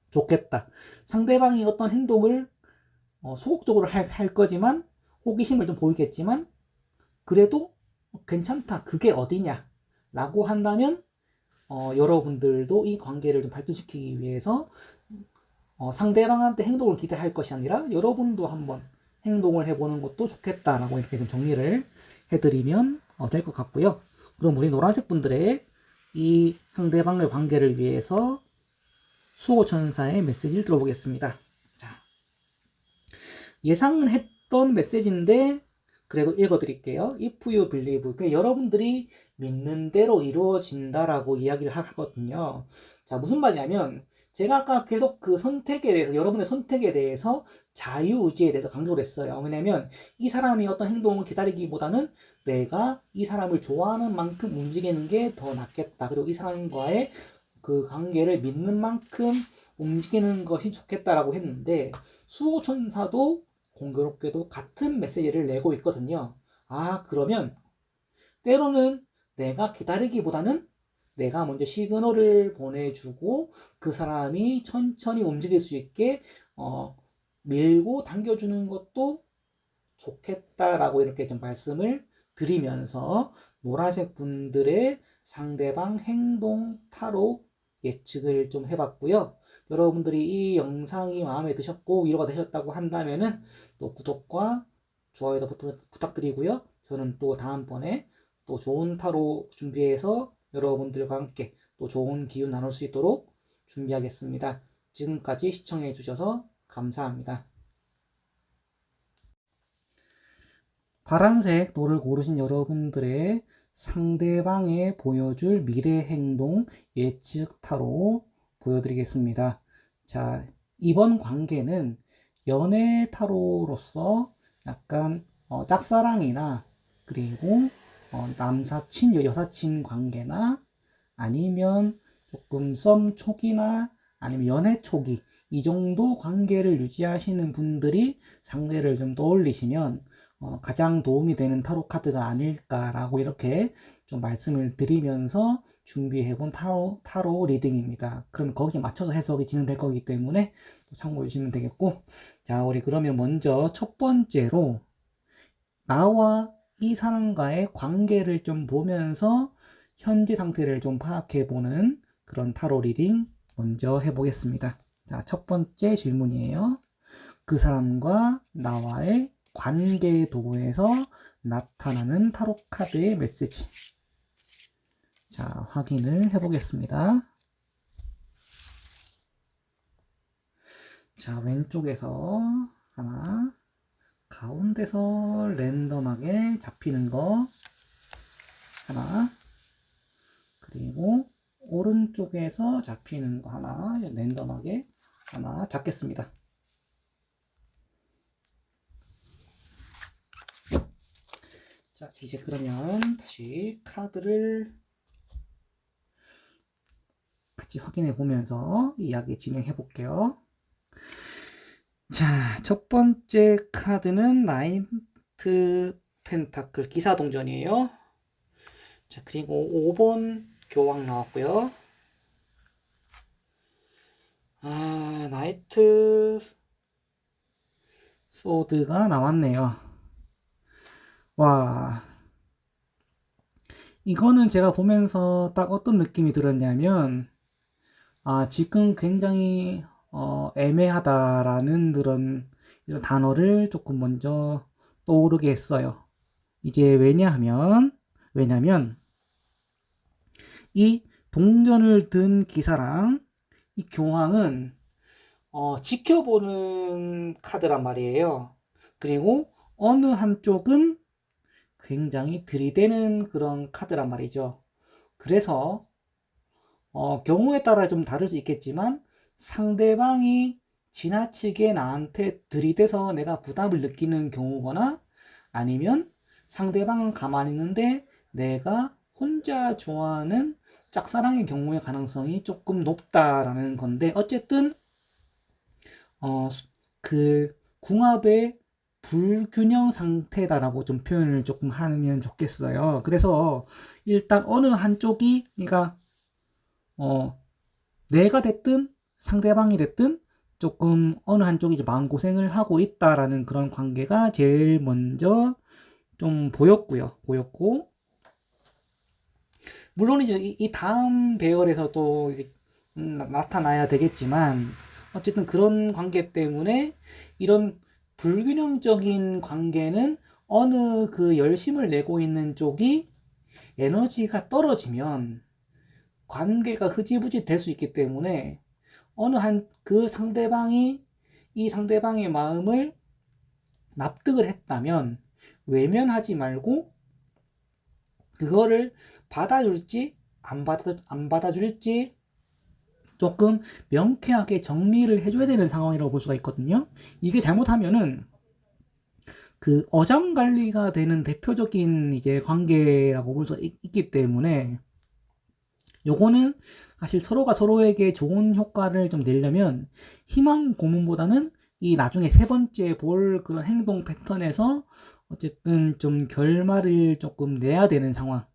좋겠다. 상대방이 어떤 행동을 소극적으로 할 거지만, 호기심을 좀 보이겠지만, 그래도 괜찮다, 그게 어디냐 라고 한다면, 여러분들도 이 관계를 좀 발전시키기 위해서 상대방한테 행동을 기대할 것이 아니라 여러분도 한번 행동을 해보는 것도 좋겠다라고 이렇게 좀 정리를 해드리면 될 것 같고요. 그럼 우리 노란색 분들의 이 상대방의 관계를 위해서 수호천사의 메시지를 들어보겠습니다. 자, 예상은 했던 메시지인데 그래도 읽어드릴게요. If you believe, 여러분들이 믿는 대로 이루어진다라고 이야기를 하거든요. 자, 무슨 말이냐면 제가 아까 계속 그 선택에 대해서, 여러분의 선택에 대해서 자유의지에 대해서 강조를 했어요. 왜냐면 이 사람이 어떤 행동을 기다리기보다는 내가 이 사람을 좋아하는 만큼 움직이는 게 더 낫겠다. 그리고 이 사람과의 그 관계를 믿는 만큼 움직이는 것이 좋겠다라고 했는데 수호천사도 공교롭게도 같은 메시지를 내고 있거든요. 아, 그러면 때로는 내가 기다리기보다는 내가 먼저 시그널을 보내주고 그 사람이 천천히 움직일 수 있게 밀고 당겨주는 것도 좋겠다라고 이렇게 좀 말씀을 드리면서 노란색 분들의 상대방 행동 타로 예측을 좀 해봤고요. 여러분들이 이 영상이 마음에 드셨고 위로가 되셨다고 한다면은 또 구독과 좋아요도 부탁드리고요. 저는 또 다음번에 또 좋은 타로 준비해서 여러분들과 함께 또 좋은 기운 나눌 수 있도록 준비하겠습니다. 지금까지 시청해 주셔서 감사합니다. 파란색 돌을 고르신 여러분들의 상대방에 보여줄 미래 행동 예측 타로 보여드리겠습니다. 자, 이번 관계는 연애 타로로서 약간 짝사랑이나 그리고 남사친, 여사친 관계나 아니면 조금 썸 초기나 아니면 연애 초기 이 정도 관계를 유지하시는 분들이 상대를 좀 떠올리시면 가장 도움이 되는 타로 카드가 아닐까라고 이렇게 좀 말씀을 드리면서 준비해본 타로 리딩입니다. 그럼 거기에 맞춰서 해석이 진행될 거기 때문에 참고해 주시면 되겠고, 자, 우리 그러면 먼저 첫 번째로 나와 이 사람과의 관계를 좀 보면서 현재 상태를 좀 파악해 보는 그런 타로 리딩 먼저 해보겠습니다. 자, 첫 번째 질문이에요. 그 사람과 나와의 관계도에서 나타나는 타로 카드의 메시지. 자, 확인을 해보겠습니다. 자, 왼쪽에서 하나, 가운데서 랜덤하게 잡히는 거 하나, 그리고 오른쪽에서 잡히는 거 하나, 랜덤하게 하나 잡겠습니다. 자, 이제 그러면 다시 카드를 같이 확인해 보면서 이야기 진행해 볼게요. 자, 첫 번째 카드는 나이트 펜타클 기사동전이에요. 자, 그리고 5번 교황 나왔고요. 아, 나이트 소드가 나왔네요. 와, 이거는 제가 보면서 딱 어떤 느낌이 들었냐면, 아, 지금 굉장히 애매하다라는 그런 이런 단어를 조금 먼저 떠오르게 했어요. 이제 왜냐면 이 동전을 든 기사랑 이 교황은 지켜보는 카드란 말이에요. 그리고 어느 한쪽은 굉장히 들이대는 그런 카드란 말이죠. 그래서 경우에 따라 좀 다를 수 있겠지만 상대방이 지나치게 나한테 들이대서 내가 부담을 느끼는 경우거나 아니면 상대방은 가만히 있는데 내가 혼자 좋아하는 짝사랑의 경우의 가능성이 조금 높다라는 건데 어쨌든 그 궁합의 불균형 상태다라고 좀 표현을 조금 하면 좋겠어요. 그래서 일단 어느 한쪽이 그러니까 내가 됐든 상대방이 됐든 조금 어느 한쪽이 이제 마음고생을 하고 있다라는 그런 관계가 제일 먼저 좀 보였고 물론 이제 이 다음 배열에서 또 나타나야 되겠지만 어쨌든 그런 관계 때문에 이런 불균형적인 관계는 어느 그 열심을 내고 있는 쪽이 에너지가 떨어지면 관계가 흐지부지 될 수 있기 때문에 어느 한 그 상대방이 이 상대방의 마음을 납득을 했다면 외면하지 말고 그거를 받아줄지 안 받아줄지 조금 명쾌하게 정리를 해줘야 되는 상황이라고 볼 수가 있거든요. 이게 잘못하면은 그 어장관리가 되는 대표적인 이제 관계라고 볼 수 있기 때문에 요거는 사실 서로가 서로에게 좋은 효과를 좀 내려면 희망 고문보다는 이 나중에 세 번째 볼 그런 행동 패턴에서 어쨌든 좀 결말을 조금 내야 되는 상황.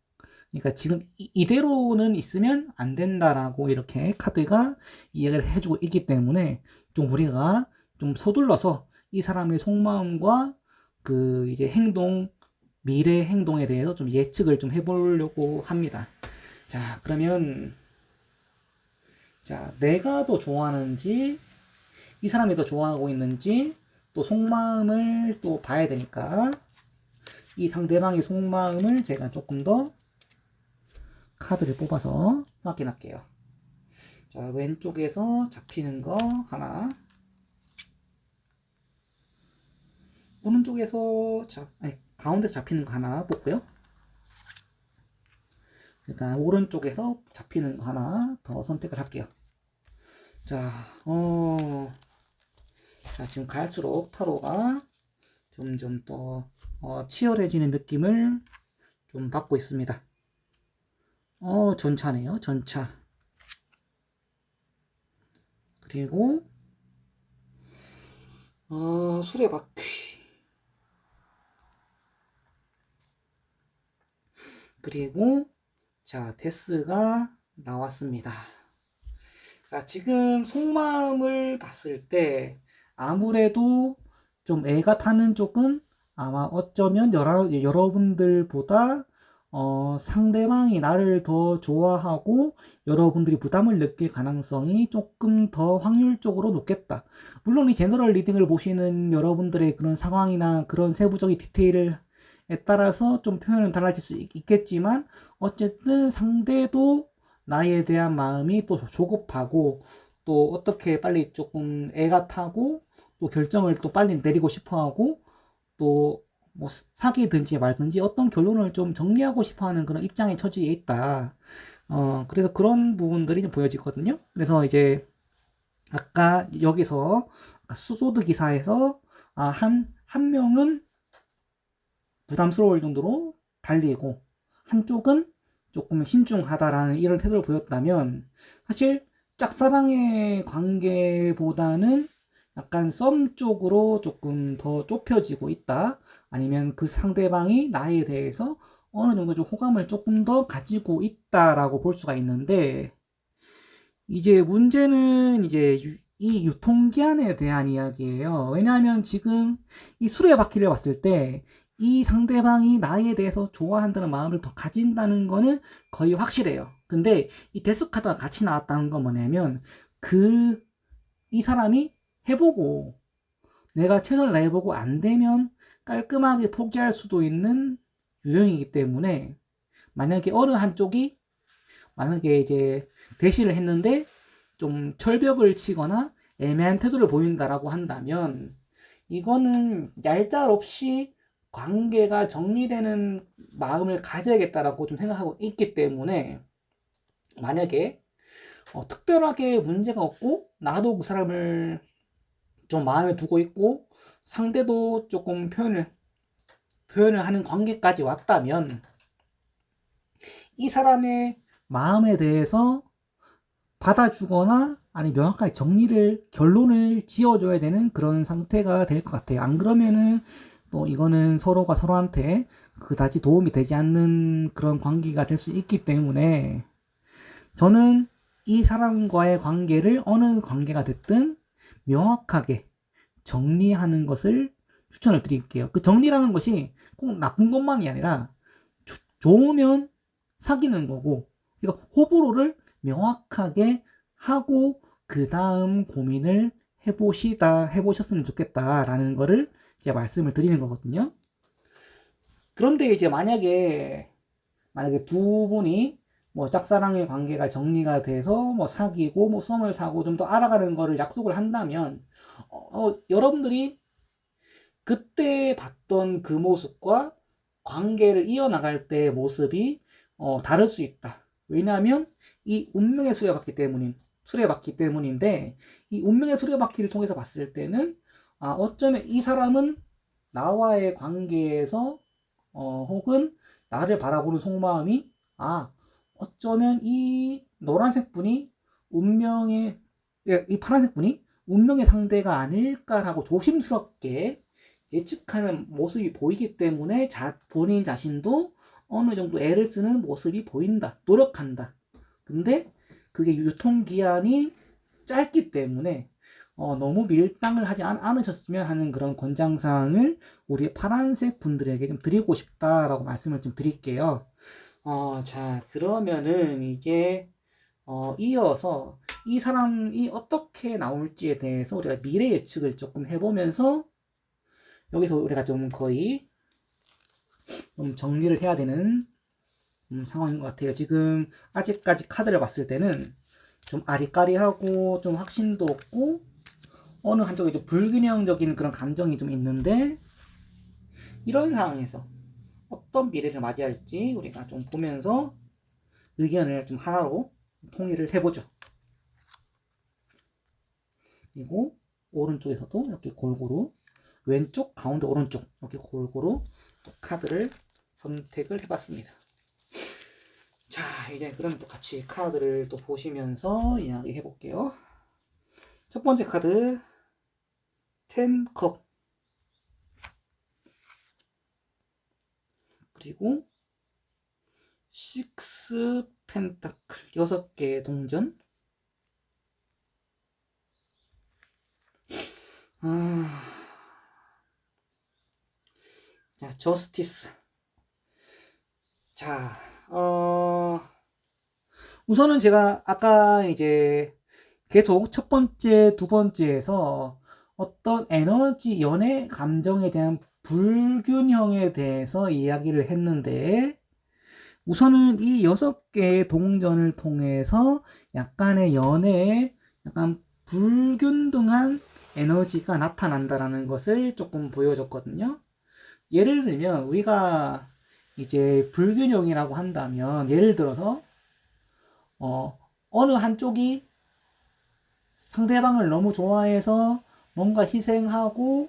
그러니까 지금 이대로는 있으면 안 된다라고 이렇게 카드가 이야기를 해주고 있기 때문에 좀 우리가 좀 서둘러서 이 사람의 속마음과 그 이제 행동, 미래 행동에 대해서 좀 예측을 좀 해보려고 합니다. 자, 그러면 자, 내가 더 좋아하는지 이 사람이 더 좋아하고 있는지 또 속마음을 또 봐야 되니까 이 상대방의 속마음을 제가 조금 더 카드를 뽑아서 확인할게요. 자, 왼쪽에서 잡히는 거 하나, 오른쪽에서 가운데서 잡히는 거 하나 뽑고요. 일단 오른쪽에서 잡히는 거 하나 더 선택을 할게요. 자, 자, 지금 갈수록 타로가 점점 더 치열해지는 느낌을 좀 받고 있습니다. 전차네요, 전차. 그리고 수레바퀴. 그리고 자, 데스가 나왔습니다. 자, 지금 속마음을 봤을 때 아무래도 좀 애가 타는 쪽은 아마 어쩌면 여러분들보다 상대방이 나를 더 좋아하고 여러분들이 부담을 느낄 가능성이 조금 더 확률적으로 높겠다. 물론 이 제너럴 리딩을 보시는 여러분들의 그런 상황이나 그런 세부적인 디테일에 따라서 좀 표현은 달라질 수 있겠지만 어쨌든 상대도 나에 대한 마음이 또 조급하고 또 어떻게 빨리 조금 애가 타고 또 결정을 또 빨리 내리고 싶어 하고 또 뭐 사귀든지 말든지 어떤 결론을 좀 정리하고 싶어 하는 그런 입장에 처지에 있다. 그래서 그런 부분들이 좀 보여지거든요. 그래서 이제 아까 여기서 수소드 기사에서 한 명은 부담스러울 정도로 달리고 한쪽은 조금 신중하다라는 이런 태도를 보였다면 사실 짝사랑의 관계보다는 약간 썸 쪽으로 조금 더 좁혀지고 있다. 아니면 그 상대방이 나에 대해서 어느 정도 좀 호감을 조금 더 가지고 있다라고 볼 수가 있는데 이제 문제는 이제 이 유통기한에 대한 이야기예요. 왜냐하면 지금 이 수레바퀴를 봤을 때 이 상대방이 나에 대해서 좋아한다는 마음을 더 가진다는 거는 거의 확실해요. 근데 이 데스 카드가 같이 나왔다는 건 뭐냐면 이 사람이 해보고 내가 최선을 다해보고 안 되면 깔끔하게 포기할 수도 있는 유형이기 때문에 만약에 어느 한쪽이 만약에 이제 대시를 했는데 좀 철벽을 치거나 애매한 태도를 보인다라고 한다면 이거는 얄짤없이 관계가 정리되는 마음을 가져야겠다라고 좀 생각하고 있기 때문에 만약에 특별하게 문제가 없고 나도 그 사람을 좀 마음에 두고 있고 상대도 조금 표현을 하는 관계까지 왔다면 이 사람의 마음에 대해서 받아주거나 아니 명확하게 결론을 지어줘야 되는 그런 상태가 될 것 같아요. 안 그러면은 또 이거는 서로가 서로한테 그다지 도움이 되지 않는 그런 관계가 될 수 있기 때문에 저는 이 사람과의 관계를 어느 관계가 됐든 명확하게 정리하는 것을 추천을 드릴게요. 그 정리라는 것이 꼭 나쁜 것만이 아니라 좋으면 사귀는 거고 그러니까 호불호를 명확하게 하고 그 다음 고민을 해보셨으면 좋겠다라는 거를 이제 말씀을 드리는 거거든요. 그런데 이제 만약에 두 분이 뭐 짝사랑의 관계가 정리가 돼서 뭐 사귀고 뭐 썸을 타고 좀 더 알아가는 거를 약속을 한다면 여러분들이 그때 봤던 그 모습과 관계를 이어나갈 때의 모습이 다를 수 있다. 왜냐하면 이 운명의 수레바퀴 때문인데, 이 운명의 수레바퀴를 통해서 봤을 때는 어쩌면 이 사람은 나와의 관계에서 혹은 나를 바라보는 속마음이 어쩌면 이 노란색 분이 이 파란색 분이 운명의 상대가 아닐까라고 조심스럽게 예측하는 모습이 보이기 때문에 본인 자신도 어느 정도 애를 쓰는 모습이 보인다. 노력한다. 근데 그게 유통기한이 짧기 때문에 너무 밀당을 하지 않으셨으면 하는 그런 권장사항을 우리 파란색 분들에게 좀 드리고 싶다라고 말씀을 좀 드릴게요. 자, 그러면은 이제 이어서 이 사람이 어떻게 나올지에 대해서 우리가 미래 예측을 조금 해보면서 여기서 우리가 좀 거의 좀 정리를 해야 되는 상황인 것 같아요. 지금 아직까지 카드를 봤을 때는 좀 아리까리하고 좀 확신도 없고 어느 한쪽에 좀 불균형적인 그런 감정이 좀 있는데, 이런 상황에서 어떤 미래를 맞이할지 우리가 좀 보면서 의견을 좀 하나로 통일을 해보죠. 그리고 오른쪽에서도 이렇게 골고루, 왼쪽, 가운데, 오른쪽 이렇게 골고루 또 카드를 선택을 해봤습니다. 자, 이제 그럼 또 같이 카드를 또 보시면서 이야기 해볼게요. 첫 번째 카드 10컵, 그리고 6 펜타클, 6개의 동전. 자, 저스티스. 자, 우선은 제가 아까 이제 계속 첫 번째, 두 번째에서 어떤 에너지, 연애, 감정에 대한 불균형에 대해서 이야기를 했는데, 우선은 이 6개의 동전을 통해서 약간의 연애에 약간 불균등한 에너지가 나타난다라는 것을 조금 보여줬거든요. 예를 들면 우리가 이제 불균형이라고 한다면, 예를 들어서 어느 한쪽이 상대방을 너무 좋아해서 뭔가 희생하고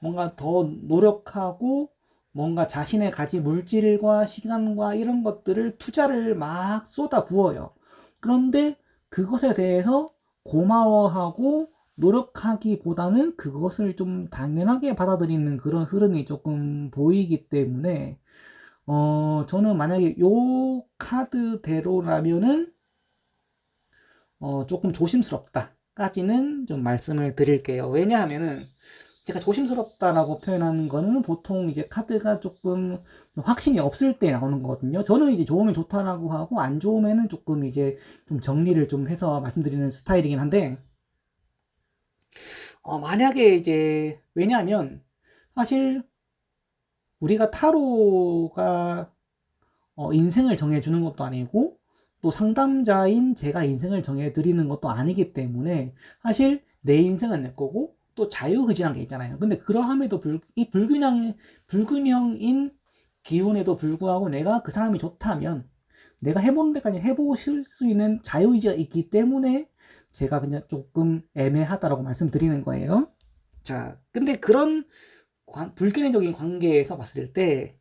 뭔가 더 노력하고 뭔가 자신의 가진 물질과 시간과 이런 것들을 투자를 막 쏟아 부어요. 그런데 그것에 대해서 고마워하고 노력하기보다는 그것을 좀 당연하게 받아들이는 그런 흐름이 조금 보이기 때문에 저는 만약에 요 카드대로라면은 조금 조심스럽다까지는 좀 말씀을 드릴게요. 왜냐하면은 제가 조심스럽다라고 표현하는 거는 보통 이제 카드가 조금 확신이 없을 때 나오는 거거든요. 저는 이제 좋으면 좋다라고 하고 안 좋으면은 조금 이제 좀 정리를 좀 해서 말씀드리는 스타일이긴 한데, 만약에 이제, 왜냐하면 사실 우리가 타로가 인생을 정해주는 것도 아니고 또 상담자인 제가 인생을 정해드리는 것도 아니기 때문에 사실 내 인생은 내 거고 또 자유의지라는 게 있잖아요. 근데 그러함에도 이 불균형인 기운에도 불구하고 내가 그 사람이 좋다면 내가 해보는 데까지 해보실 수 있는 자유의지가 있기 때문에 제가 그냥 조금 애매하다라고 말씀드리는 거예요. 자, 근데 그런 불균형적인 관계에서 봤을 때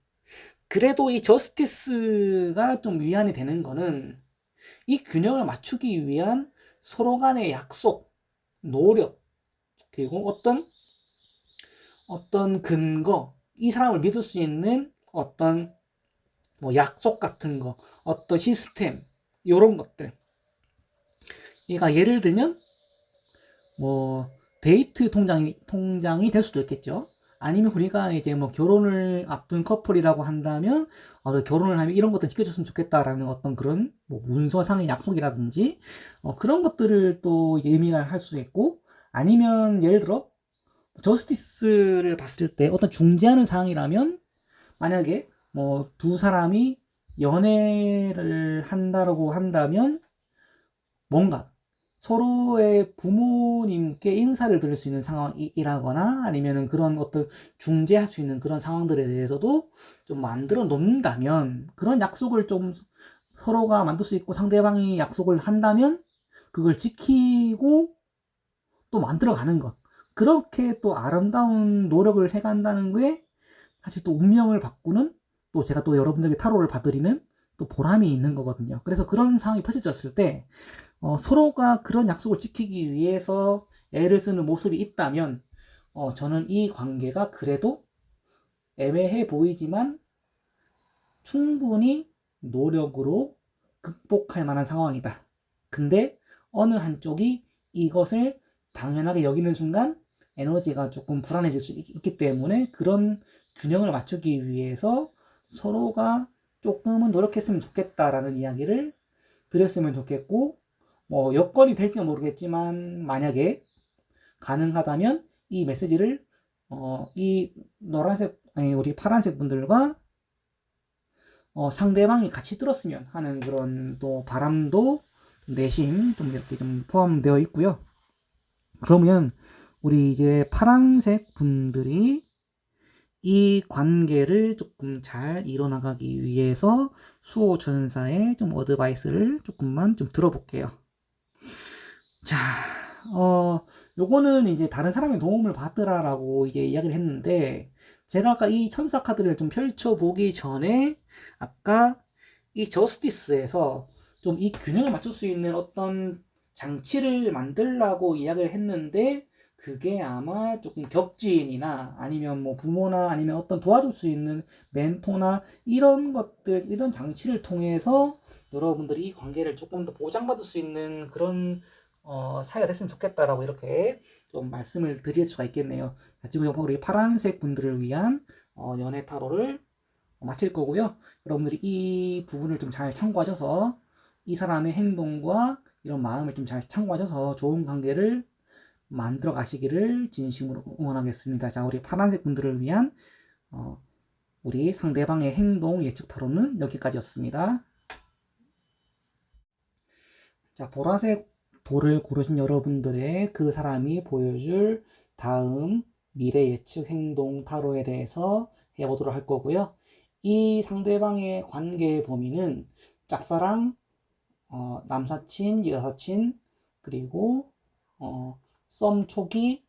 그래도 이 저스티스가 좀 위안이 되는 거는 이 균형을 맞추기 위한 서로 간의 약속, 노력, 그리고 어떤 근거, 이 사람을 믿을 수 있는 어떤 뭐 약속 같은 거, 어떤 시스템, 요런 것들. 그러니까 예를 들면 뭐 데이트 통장이 될 수도 있겠죠. 아니면 우리가 이제 뭐 결혼을 앞둔 커플이라고 한다면 결혼을 하면 이런 것들 지켜줬으면 좋겠다라는 어떤 그런 뭐 문서상의 약속이라든지 그런 것들을 또 이제 의미를 할 수 있고, 아니면 예를 들어 저스티스를 봤을 때 어떤 중재하는 상황이라면 만약에 뭐 두 사람이 연애를 한다고 한다면 뭔가 서로의 부모님께 인사를 드릴 수 있는 상황이라거나 아니면은 그런 어떤 중재할 수 있는 그런 상황들에 대해서도 좀 만들어 놓는다면 그런 약속을 좀 서로가 만들 수 있고 상대방이 약속을 한다면 그걸 지키고 또 만들어 가는 것. 그렇게 또 아름다운 노력을 해간다는 게 사실 또 운명을 바꾸는 또 제가 또 여러분들에게 타로를 봐드리는 또 보람이 있는 거거든요. 그래서 그런 상황이 펼쳐졌을 때 서로가 그런 약속을 지키기 위해서 애를 쓰는 모습이 있다면 저는 이 관계가 그래도 애매해 보이지만 충분히 노력으로 극복할 만한 상황이다. 근데 어느 한쪽이 이것을 당연하게 여기는 순간 에너지가 조금 불안해질 수 있기 때문에 그런 균형을 맞추기 위해서 서로가 조금은 노력했으면 좋겠다라는 이야기를 드렸으면 좋겠고, 뭐 여건이 될지 모르겠지만 만약에 가능하다면 이 메시지를 이 노란색 아니 우리 파란색 분들과 상대방이 같이 들었으면 하는 그런 또 바람도 내심 좀 이렇게 좀 포함되어 있고요. 그러면 우리 이제 파란색 분들이 이 관계를 조금 잘 이뤄나가기 위해서 수호천사의 좀 어드바이스를 조금만 좀 들어볼게요. 자, 요거는 이제 다른 사람의 도움을 받으라라고 이제 이야기를 했는데, 제가 아까 이 천사 카드를 좀 펼쳐보기 전에, 아까 이 저스티스에서 좀 이 균형을 맞출 수 있는 어떤 장치를 만들라고 이야기를 했는데, 그게 아마 조금 격지인이나 아니면 뭐 부모나 아니면 어떤 도와줄 수 있는 멘토나 이런 것들, 이런 장치를 통해서 여러분들이 이 관계를 조금 더 보장받을 수 있는 그런 사이가 됐으면 좋겠다라고 이렇게 좀 말씀을 드릴 수가 있겠네요. 지금 우리 파란색 분들을 위한 연애 타로를 마칠 거고요. 여러분들이 이 부분을 좀 잘 참고하셔서 이 사람의 행동과 이런 마음을 좀 잘 참고하셔서 좋은 관계를 만들어 가시기를 진심으로 응원하겠습니다. 자, 우리 파란색 분들을 위한 우리 상대방의 행동 예측 타로는 여기까지였습니다. 자, 보라색 돌을 고르신 여러분들의 그 사람이 보여줄 다음 미래 예측 행동 타로에 대해서 해보도록 할 거고요. 이 상대방의 관계 범위는 짝사랑, 남사친, 여사친, 그리고 썸 초기,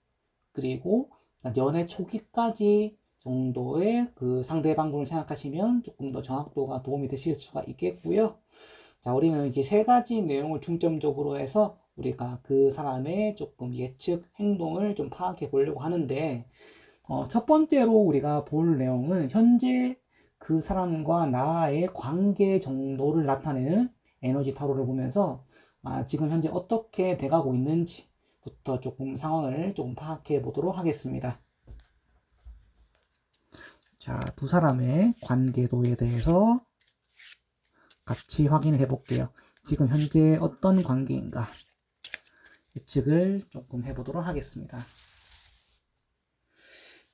그리고 연애 초기까지 정도의 그 상대방분을 생각하시면 조금 더 정확도가 도움이 되실 수가 있겠고요. 자, 우리는 이제 세 가지 내용을 중점적으로 해서 우리가 그 사람의 조금 예측 행동을 좀 파악해 보려고 하는데, 첫 번째로 우리가 볼 내용은 현재 그 사람과 나의 관계 정도를 나타내는 에너지 타로를 보면서 지금 현재 어떻게 돼가고 있는지부터 조금 상황을 조금 파악해 보도록 하겠습니다. 자, 두 사람의 관계도에 대해서 같이 확인을 해 볼게요. 지금 현재 어떤 관계인가 예측을 조금 해보도록 하겠습니다.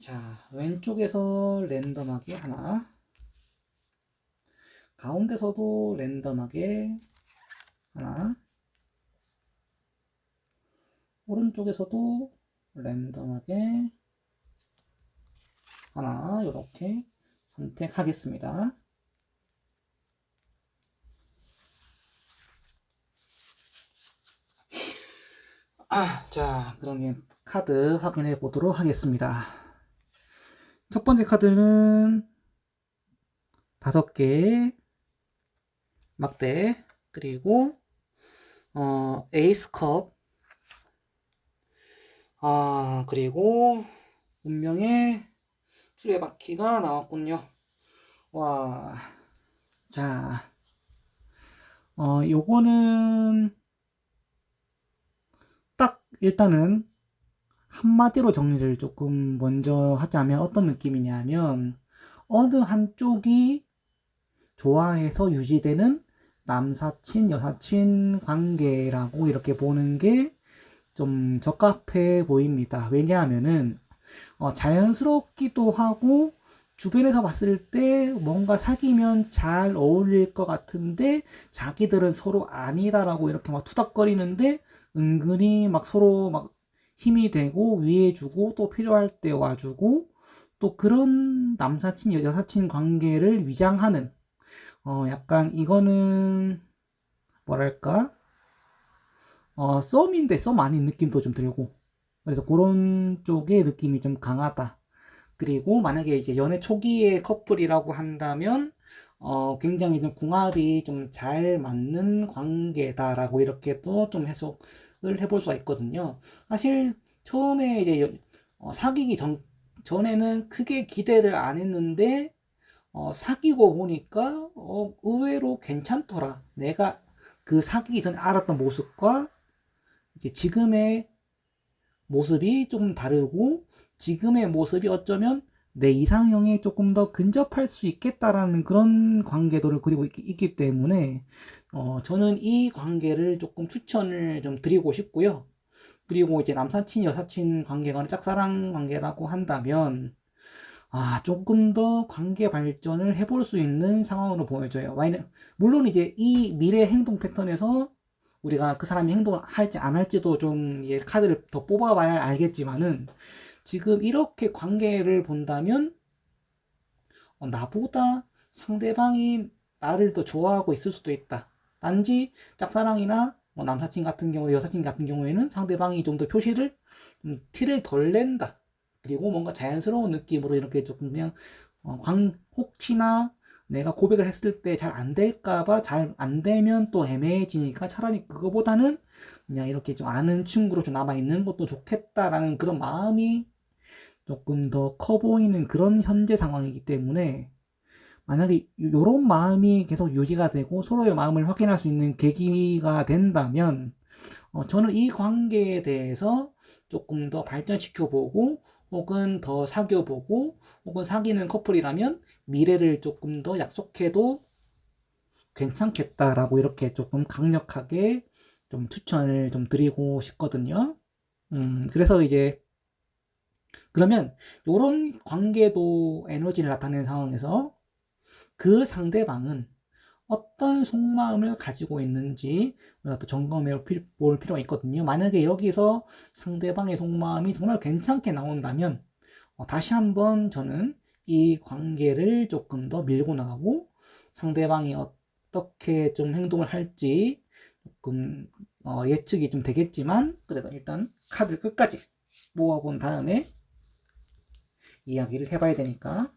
자, 왼쪽에서 랜덤하게 하나, 가운데서도 랜덤하게 하나, 오른쪽에서도 랜덤하게 하나, 이렇게 선택하겠습니다. 자, 그러면 카드 확인해 보도록 하겠습니다. 첫 번째 카드는 5개 막대, 그리고 에이스컵, 그리고 운명의 수레바퀴가 나왔군요. 와, 자, 요거는 딱 일단은 한마디로 정리를 조금 먼저 하자면 어떤 느낌이냐면 어느 한쪽이 좋아해서 유지되는 남사친, 여사친 관계라고 이렇게 보는 게 좀 적합해 보입니다. 왜냐하면은 자연스럽기도 하고 주변에서 봤을 때 뭔가 사귀면 잘 어울릴 것 같은데 자기들은 서로 아니다라고 이렇게 막 투닥거리는데 은근히 막 서로 막 힘이 되고 위해주고 또 필요할 때 와주고 또 그런 남사친 여사친 관계를 위장하는 약간 이거는 뭐랄까 썸인데 썸 아닌 느낌도 좀 들고 그래서 그런 쪽의 느낌이 좀 강하다. 그리고 만약에 이제 연애 초기의 커플이라고 한다면 굉장히 좀 궁합이 좀 잘 맞는 관계다라고 이렇게 또 좀 해석을 해볼 수가 있거든요. 사실 처음에 이제 사귀기 전에는 크게 기대를 안 했는데 사귀고 보니까 의외로 괜찮더라. 내가 그 사귀기 전에 알았던 모습과 이제 지금의 모습이 조금 다르고 지금의 모습이 어쩌면 내 이상형에 조금 더 근접할 수 있겠다라는 그런 관계도를 그리고 있기 때문에 저는 이 관계를 조금 추천을 좀 드리고 싶고요. 그리고 이제 남사친 여사친 관계가 짝사랑 관계라고 한다면 조금 더 관계 발전을 해볼 수 있는 상황으로 보여져요. 물론 이제 이 미래 행동 패턴에서 우리가 그 사람이 행동을 할지 안 할지도 좀 카드를 더 뽑아봐야 알겠지만은 지금 이렇게 관계를 본다면 나보다 상대방이 나를 더 좋아하고 있을 수도 있다. 단지 짝사랑이나 뭐 남사친 같은 경우, 여사친 같은 경우에는 상대방이 좀 더 표시를 티를 덜 낸다. 그리고 뭔가 자연스러운 느낌으로 이렇게 조금 그냥 혹시나 내가 고백을 했을 때 잘 안 될까봐 잘 안 되면 또 애매해지니까 차라리 그거보다는 그냥 이렇게 좀 아는 친구로 좀 남아있는 것도 좋겠다라는 그런 마음이 조금 더 커 보이는 그런 현재 상황이기 때문에 만약에 이런 마음이 계속 유지가 되고 서로의 마음을 확인할 수 있는 계기가 된다면 저는 이 관계에 대해서 조금 더 발전시켜보고 혹은 더 사귀어보고 혹은 사귀는 커플이라면 미래를 조금 더 약속해도 괜찮겠다라고 이렇게 조금 강력하게 좀 추천을 좀 드리고 싶거든요. 그래서 이제 그러면 이런 관계도 에너지를 나타내는 상황에서 그 상대방은 어떤 속마음을 가지고 있는지 우리가 또 점검해 볼 필요가 있거든요. 만약에 여기서 상대방의 속마음이 정말 괜찮게 나온다면 다시 한번 저는 이 관계를 조금 더 밀고 나가고 상대방이 어떻게 좀 행동을 할지 조금 예측이 좀 되겠지만 그래도 일단 카드를 끝까지 모아본 다음에 이야기를 해봐야 되니까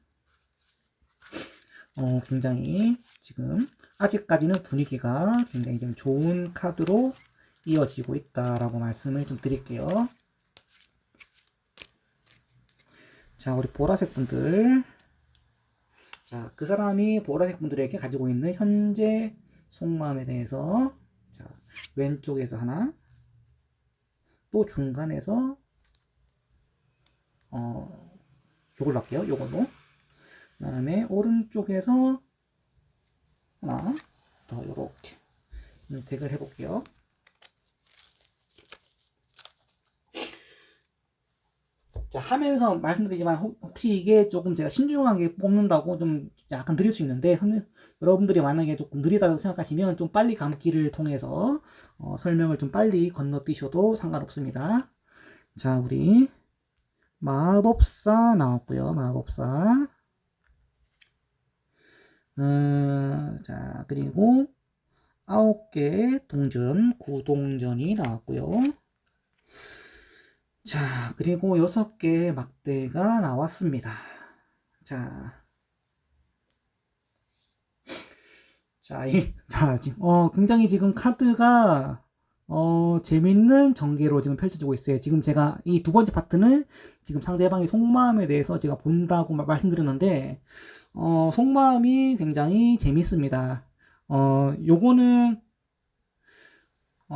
굉장히 지금 아직까지는 분위기가 굉장히 좀 좋은 카드로 이어지고 있다라고 말씀을 좀 드릴게요. 자, 우리 보라색 분들. 자, 그 사람이 보라색 분들에게 가지고 있는 현재 속마음에 대해서 자, 왼쪽에서 하나, 또 중간에서 요걸로 할게요. 요걸로. 그 다음에 오른쪽에서 하나 더 요렇게 덱을 해볼게요. 자, 하면서 말씀드리지만 혹시 이게 조금 제가 신중하게 뽑는다고 좀 약간 느릴 수 있는데 여러분들이 만약에 조금 느리다고 생각하시면 좀 빨리 감기를 통해서 설명을 좀 빨리 건너뛰셔도 상관없습니다. 자, 우리 마법사 나왔고요. 마법사. 자, 그리고 9개 동전, 9동전이 나왔고요. 자, 그리고 6개의 막대가 나왔습니다. 자, 굉장히 지금 카드가 재밌는 전개로 지금 펼쳐지고 있어요. 지금 제가 이 두 번째 파트는 지금 상대방의 속마음에 대해서 제가 본다고 말씀드렸는데 속마음이 굉장히 재밌습니다. 요거는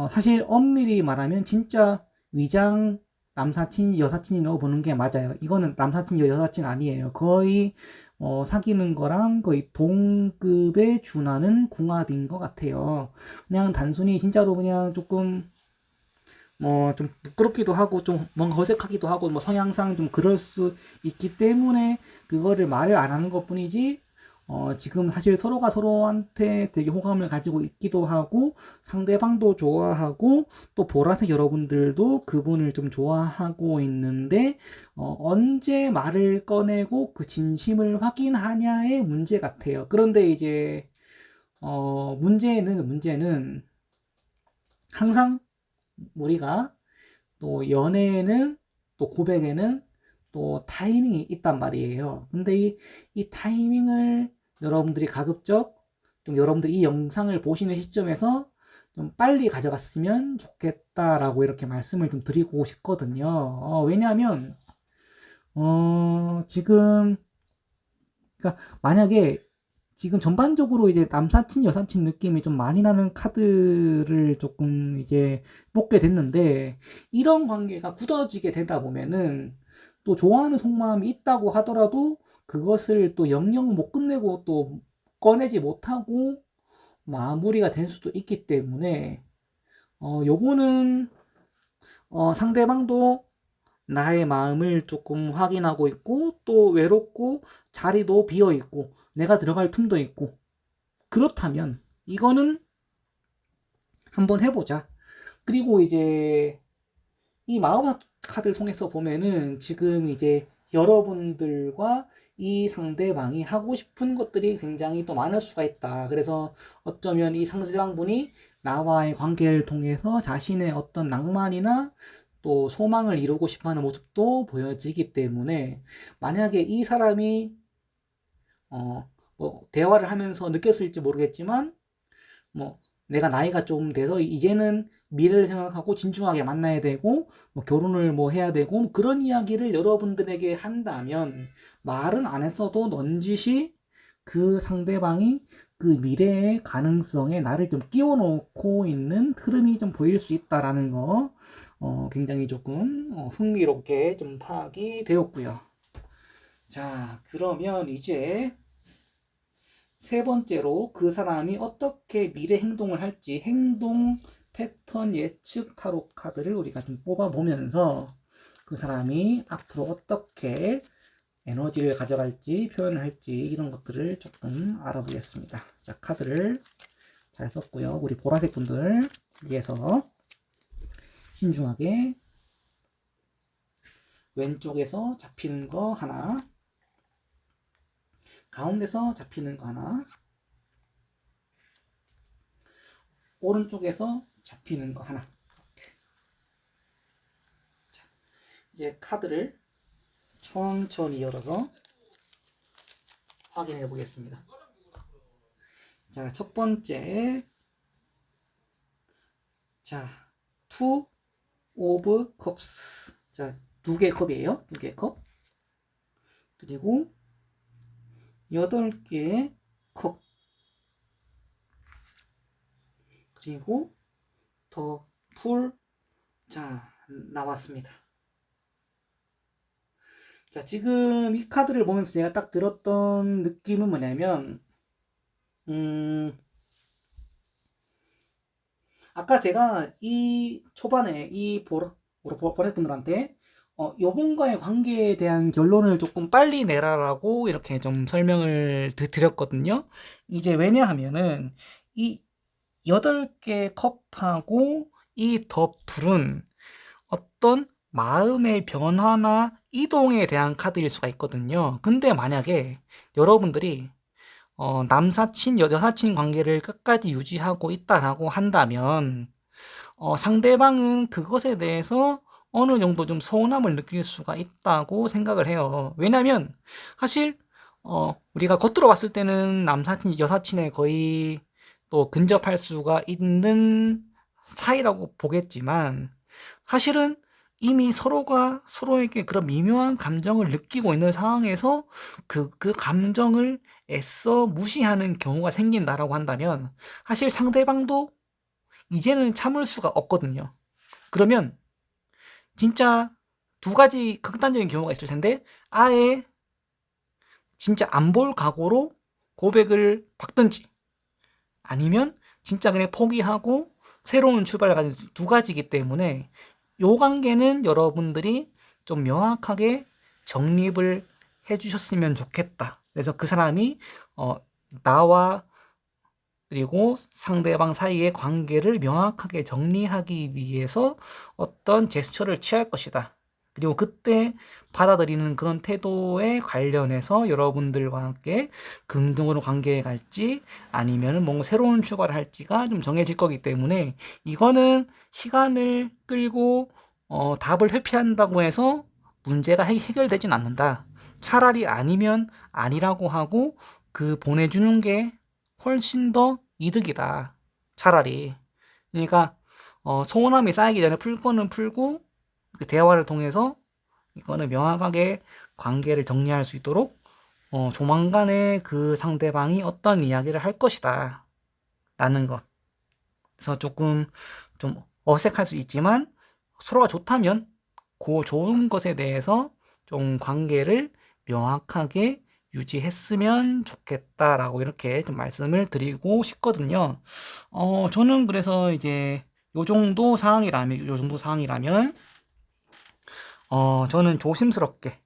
사실 엄밀히 말하면 진짜 위장 남사친 여사친이라고 보는 게 맞아요. 이거는 남사친 여사친 아니에요. 거의 사귀는 거랑 거의 동급에 준하는 궁합인 것 같아요. 그냥 단순히 진짜로 그냥 조금 뭐 좀 부끄럽기도 하고 좀 뭔가 어색하기도 하고 뭐 성향상 좀 그럴 수 있기 때문에 그거를 말을 안 하는 것뿐이지, 지금 사실 서로가 서로한테 되게 호감을 가지고 있기도 하고 상대방도 좋아하고 또 보라색 여러분들도 그분을 좀 좋아하고 있는데, 언제 말을 꺼내고 그 진심을 확인하냐의 문제 같아요. 그런데 이제 문제는 항상 우리가 또 연애에는, 또 고백에는 또 타이밍이 있단 말이에요. 근데 이 타이밍을 여러분들이 가급적 좀, 여러분들이 이 영상을 보시는 시점에서 좀 빨리 가져갔으면 좋겠다라고 이렇게 말씀을 좀 드리고 싶거든요. 왜냐하면 지금, 그러니까 만약에 지금 전반적으로 이제 남사친 여사친 느낌이 좀 많이 나는 카드를 조금 이제 뽑게 됐는데, 이런 관계가 굳어지게 되다 보면은 또 좋아하는 속마음이 있다고 하더라도 그것을 또 영영 못 끝내고 또 꺼내지 못하고 마무리가 될 수도 있기 때문에, 요거는 상대방도 나의 마음을 조금 확인하고 있고 또 외롭고 자리도 비어 있고 내가 들어갈 틈도 있고, 그렇다면 이거는 한번 해보자. 그리고 이제 이 마법 카드를 통해서 보면은 지금 이제 여러분들과 이 상대방이 하고 싶은 것들이 굉장히 또 많을 수가 있다. 그래서 어쩌면 이 상대방분이 나와의 관계를 통해서 자신의 어떤 낭만이나 또 소망을 이루고 싶어 하는 모습도 보여지기 때문에, 만약에 이 사람이 뭐 대화를 하면서 느꼈을지 모르겠지만, 뭐 내가 나이가 좀 돼서 이제는 미래를 생각하고 진중하게 만나야 되고 뭐 결혼을 뭐 해야 되고 뭐 그런 이야기를 여러분들에게 한다면, 말은 안 했어도 넌지시 그 상대방이 그 미래의 가능성에 나를 좀 끼워 놓고 있는 흐름이 좀 보일 수 있다라는 거, 굉장히 조금 흥미롭게 좀 파악이 되었고요. 자, 그러면 이제 세 번째로 그 사람이 어떻게 미래 행동을 할지, 행동 패턴 예측 타로 카드를 우리가 좀 뽑아보면서 그 사람이 앞으로 어떻게 에너지를 가져갈지, 표현을 할지, 이런 것들을 조금 알아보겠습니다. 자, 카드를 잘 썼고요. 우리 보라색 분들 위해서 신중하게 왼쪽에서 잡히는 거 하나, 가운데서 잡히는 거 하나, 오른쪽에서 잡히는 거 하나. 자, 이제 카드를 천천히 열어서 확인해 보겠습니다. 자, 첫 번째, 자, 투 오브 컵스. 자, 두 개 컵이에요. 두 개 컵. 그리고 8개의 컵. 그리고 더 풀. 자, 나왔습니다. 자, 지금 이 카드를 보면서 제가 딱 들었던 느낌은 뭐냐면, 아까 제가 이 초반에 이 보라분들한테 요분과의 관계에 대한 결론을 조금 빨리 내라라고 이렇게 좀 설명을 드렸거든요. 이제 왜냐하면은 이 8개 컵하고 이 더 풀은 어떤 마음의 변화나 이동에 대한 카드일 수가 있거든요. 근데 만약에 여러분들이 남사친, 여사친 관계를 끝까지 유지하고 있다라고 한다면, 상대방은 그것에 대해서 어느 정도 좀 서운함을 느낄 수가 있다고 생각을 해요. 왜냐면, 사실, 우리가 겉으로 봤을 때는 남사친, 여사친에 거의 또 근접할 수가 있는 사이라고 보겠지만, 사실은 이미 서로가 서로에게 그런 미묘한 감정을 느끼고 있는 상황에서 그 감정을 애써 무시하는 경우가 생긴다라고 한다면, 사실 상대방도 이제는 참을 수가 없거든요. 그러면 진짜 두 가지 극단적인 경우가 있을 텐데, 아예 진짜 안 볼 각오로 고백을 받든지, 아니면 진짜 그냥 포기하고 새로운 출발을 가진 두 가지이기 때문에 요 관계는 여러분들이 좀 명확하게 정립을 해 주셨으면 좋겠다. 그래서 그 사람이 나와 그리고 상대방 사이의 관계를 명확하게 정리하기 위해서 어떤 제스처를 취할 것이다. 그리고 그때 받아들이는 그런 태도에 관련해서 여러분들과 함께 긍정으로 관계에 갈지 아니면은 뭔가 새로운 출발을 할지가 좀 정해질 거기 때문에 이거는 시간을 끌고 답을 회피한다고 해서 문제가 해결되진 않는다. 차라리 아니면 아니라고 하고 그 보내주는 게 훨씬 더 이득이다. 차라리. 그러니까 서운함이 쌓이기 전에 풀 거는 풀고 그 대화를 통해서 이거는 명확하게 관계를 정리할 수 있도록 조만간에 그 상대방이 어떤 이야기를 할 것이다. 라는 것. 그래서 조금 좀 어색할 수 있지만 서로가 좋다면 그 좋은 것에 대해서 좀 관계를 명확하게 유지했으면 좋겠다라고 이렇게 좀 말씀을 드리고 싶거든요. 저는 그래서 이제 요 정도 상황이라면, 저는 조심스럽게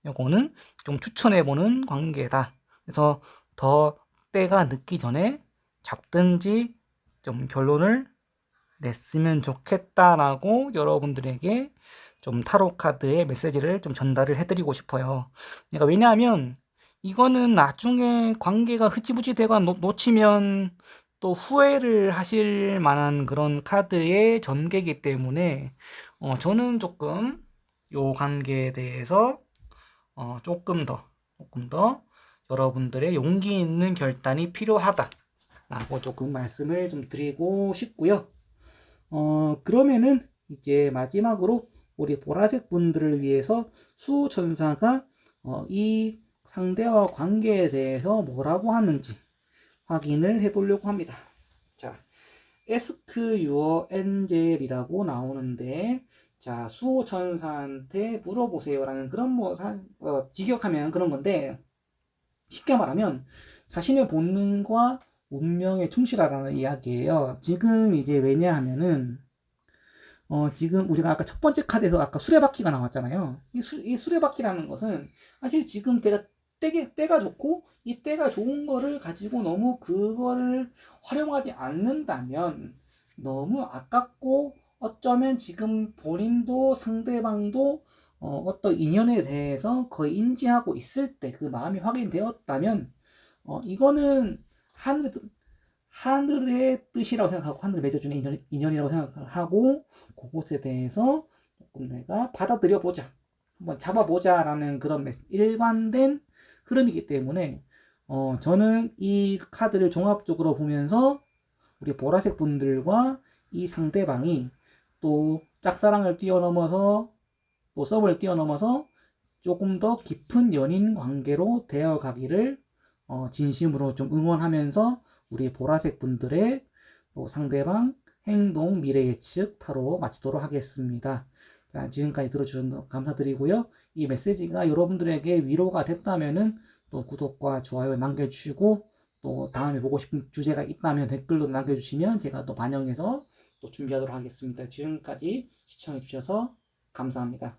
요거는 좀 추천해보는 관계다. 그래서 더 때가 늦기 전에 잡든지 좀 결론을 냈으면 좋겠다라고 여러분들에게 좀 타로 카드의 메시지를 좀 전달을 해드리고 싶어요. 그러니까 왜냐하면 이거는 나중에 관계가 흐지부지 되거나 놓치면 또 후회를 하실 만한 그런 카드의 전개이기 때문에 저는 조금 요 관계에 대해서 조금 더 여러분들의 용기 있는 결단이 필요하다라고 조금 말씀을 좀 드리고 싶고요. 그러면은 이제 마지막으로 우리 보라색 분들을 위해서 수호천사가 이 상대와 관계에 대해서 뭐라고 하는지 확인을 해보려고 합니다. 자, Ask Your Angel이라고 나오는데, 자, 수호천사한테 물어보세요라는 그런 직역하면 그런 건데, 쉽게 말하면 자신의 본능과 운명에 충실하라는 이야기예요. 지금 이제 왜냐하면은 지금 우리가 아까 첫 번째 카드에서 아까 수레바퀴가 나왔잖아요. 이 수레바퀴라는 것은 사실 지금 때가 좋고 이 때가 좋은 거를 가지고 너무 그거를 활용하지 않는다면 너무 아깝고 어쩌면 지금 본인도 상대방도 어떤 인연에 대해서 거의 인지하고 있을 때 그 마음이 확인되었다면 이거는 하늘의 뜻이라고 생각하고 하늘을 맺어주는 인연이라고 생각하고 그것에 대해서 조금 내가 받아들여 보자, 한번 잡아보자 라는 그런 일관된 흐름이기 때문에 저는 이 카드를 종합적으로 보면서 우리 보라색 분들과 이 상대방이 또 짝사랑을 뛰어넘어서 또 썸을 뛰어넘어서 조금 더 깊은 연인 관계로 되어 가기를 진심으로 좀 응원하면서 우리 보라색 분들의 상대방 행동 미래 예측 타로 마치도록 하겠습니다. 자, 지금까지 들어주셔서 감사드리고요. 이 메시지가 여러분들에게 위로가 됐다면은 또 구독과 좋아요 남겨주시고 또 다음에 보고 싶은 주제가 있다면 댓글로 남겨주시면 제가 또 반영해서 또 준비하도록 하겠습니다. 지금까지 시청해주셔서 감사합니다.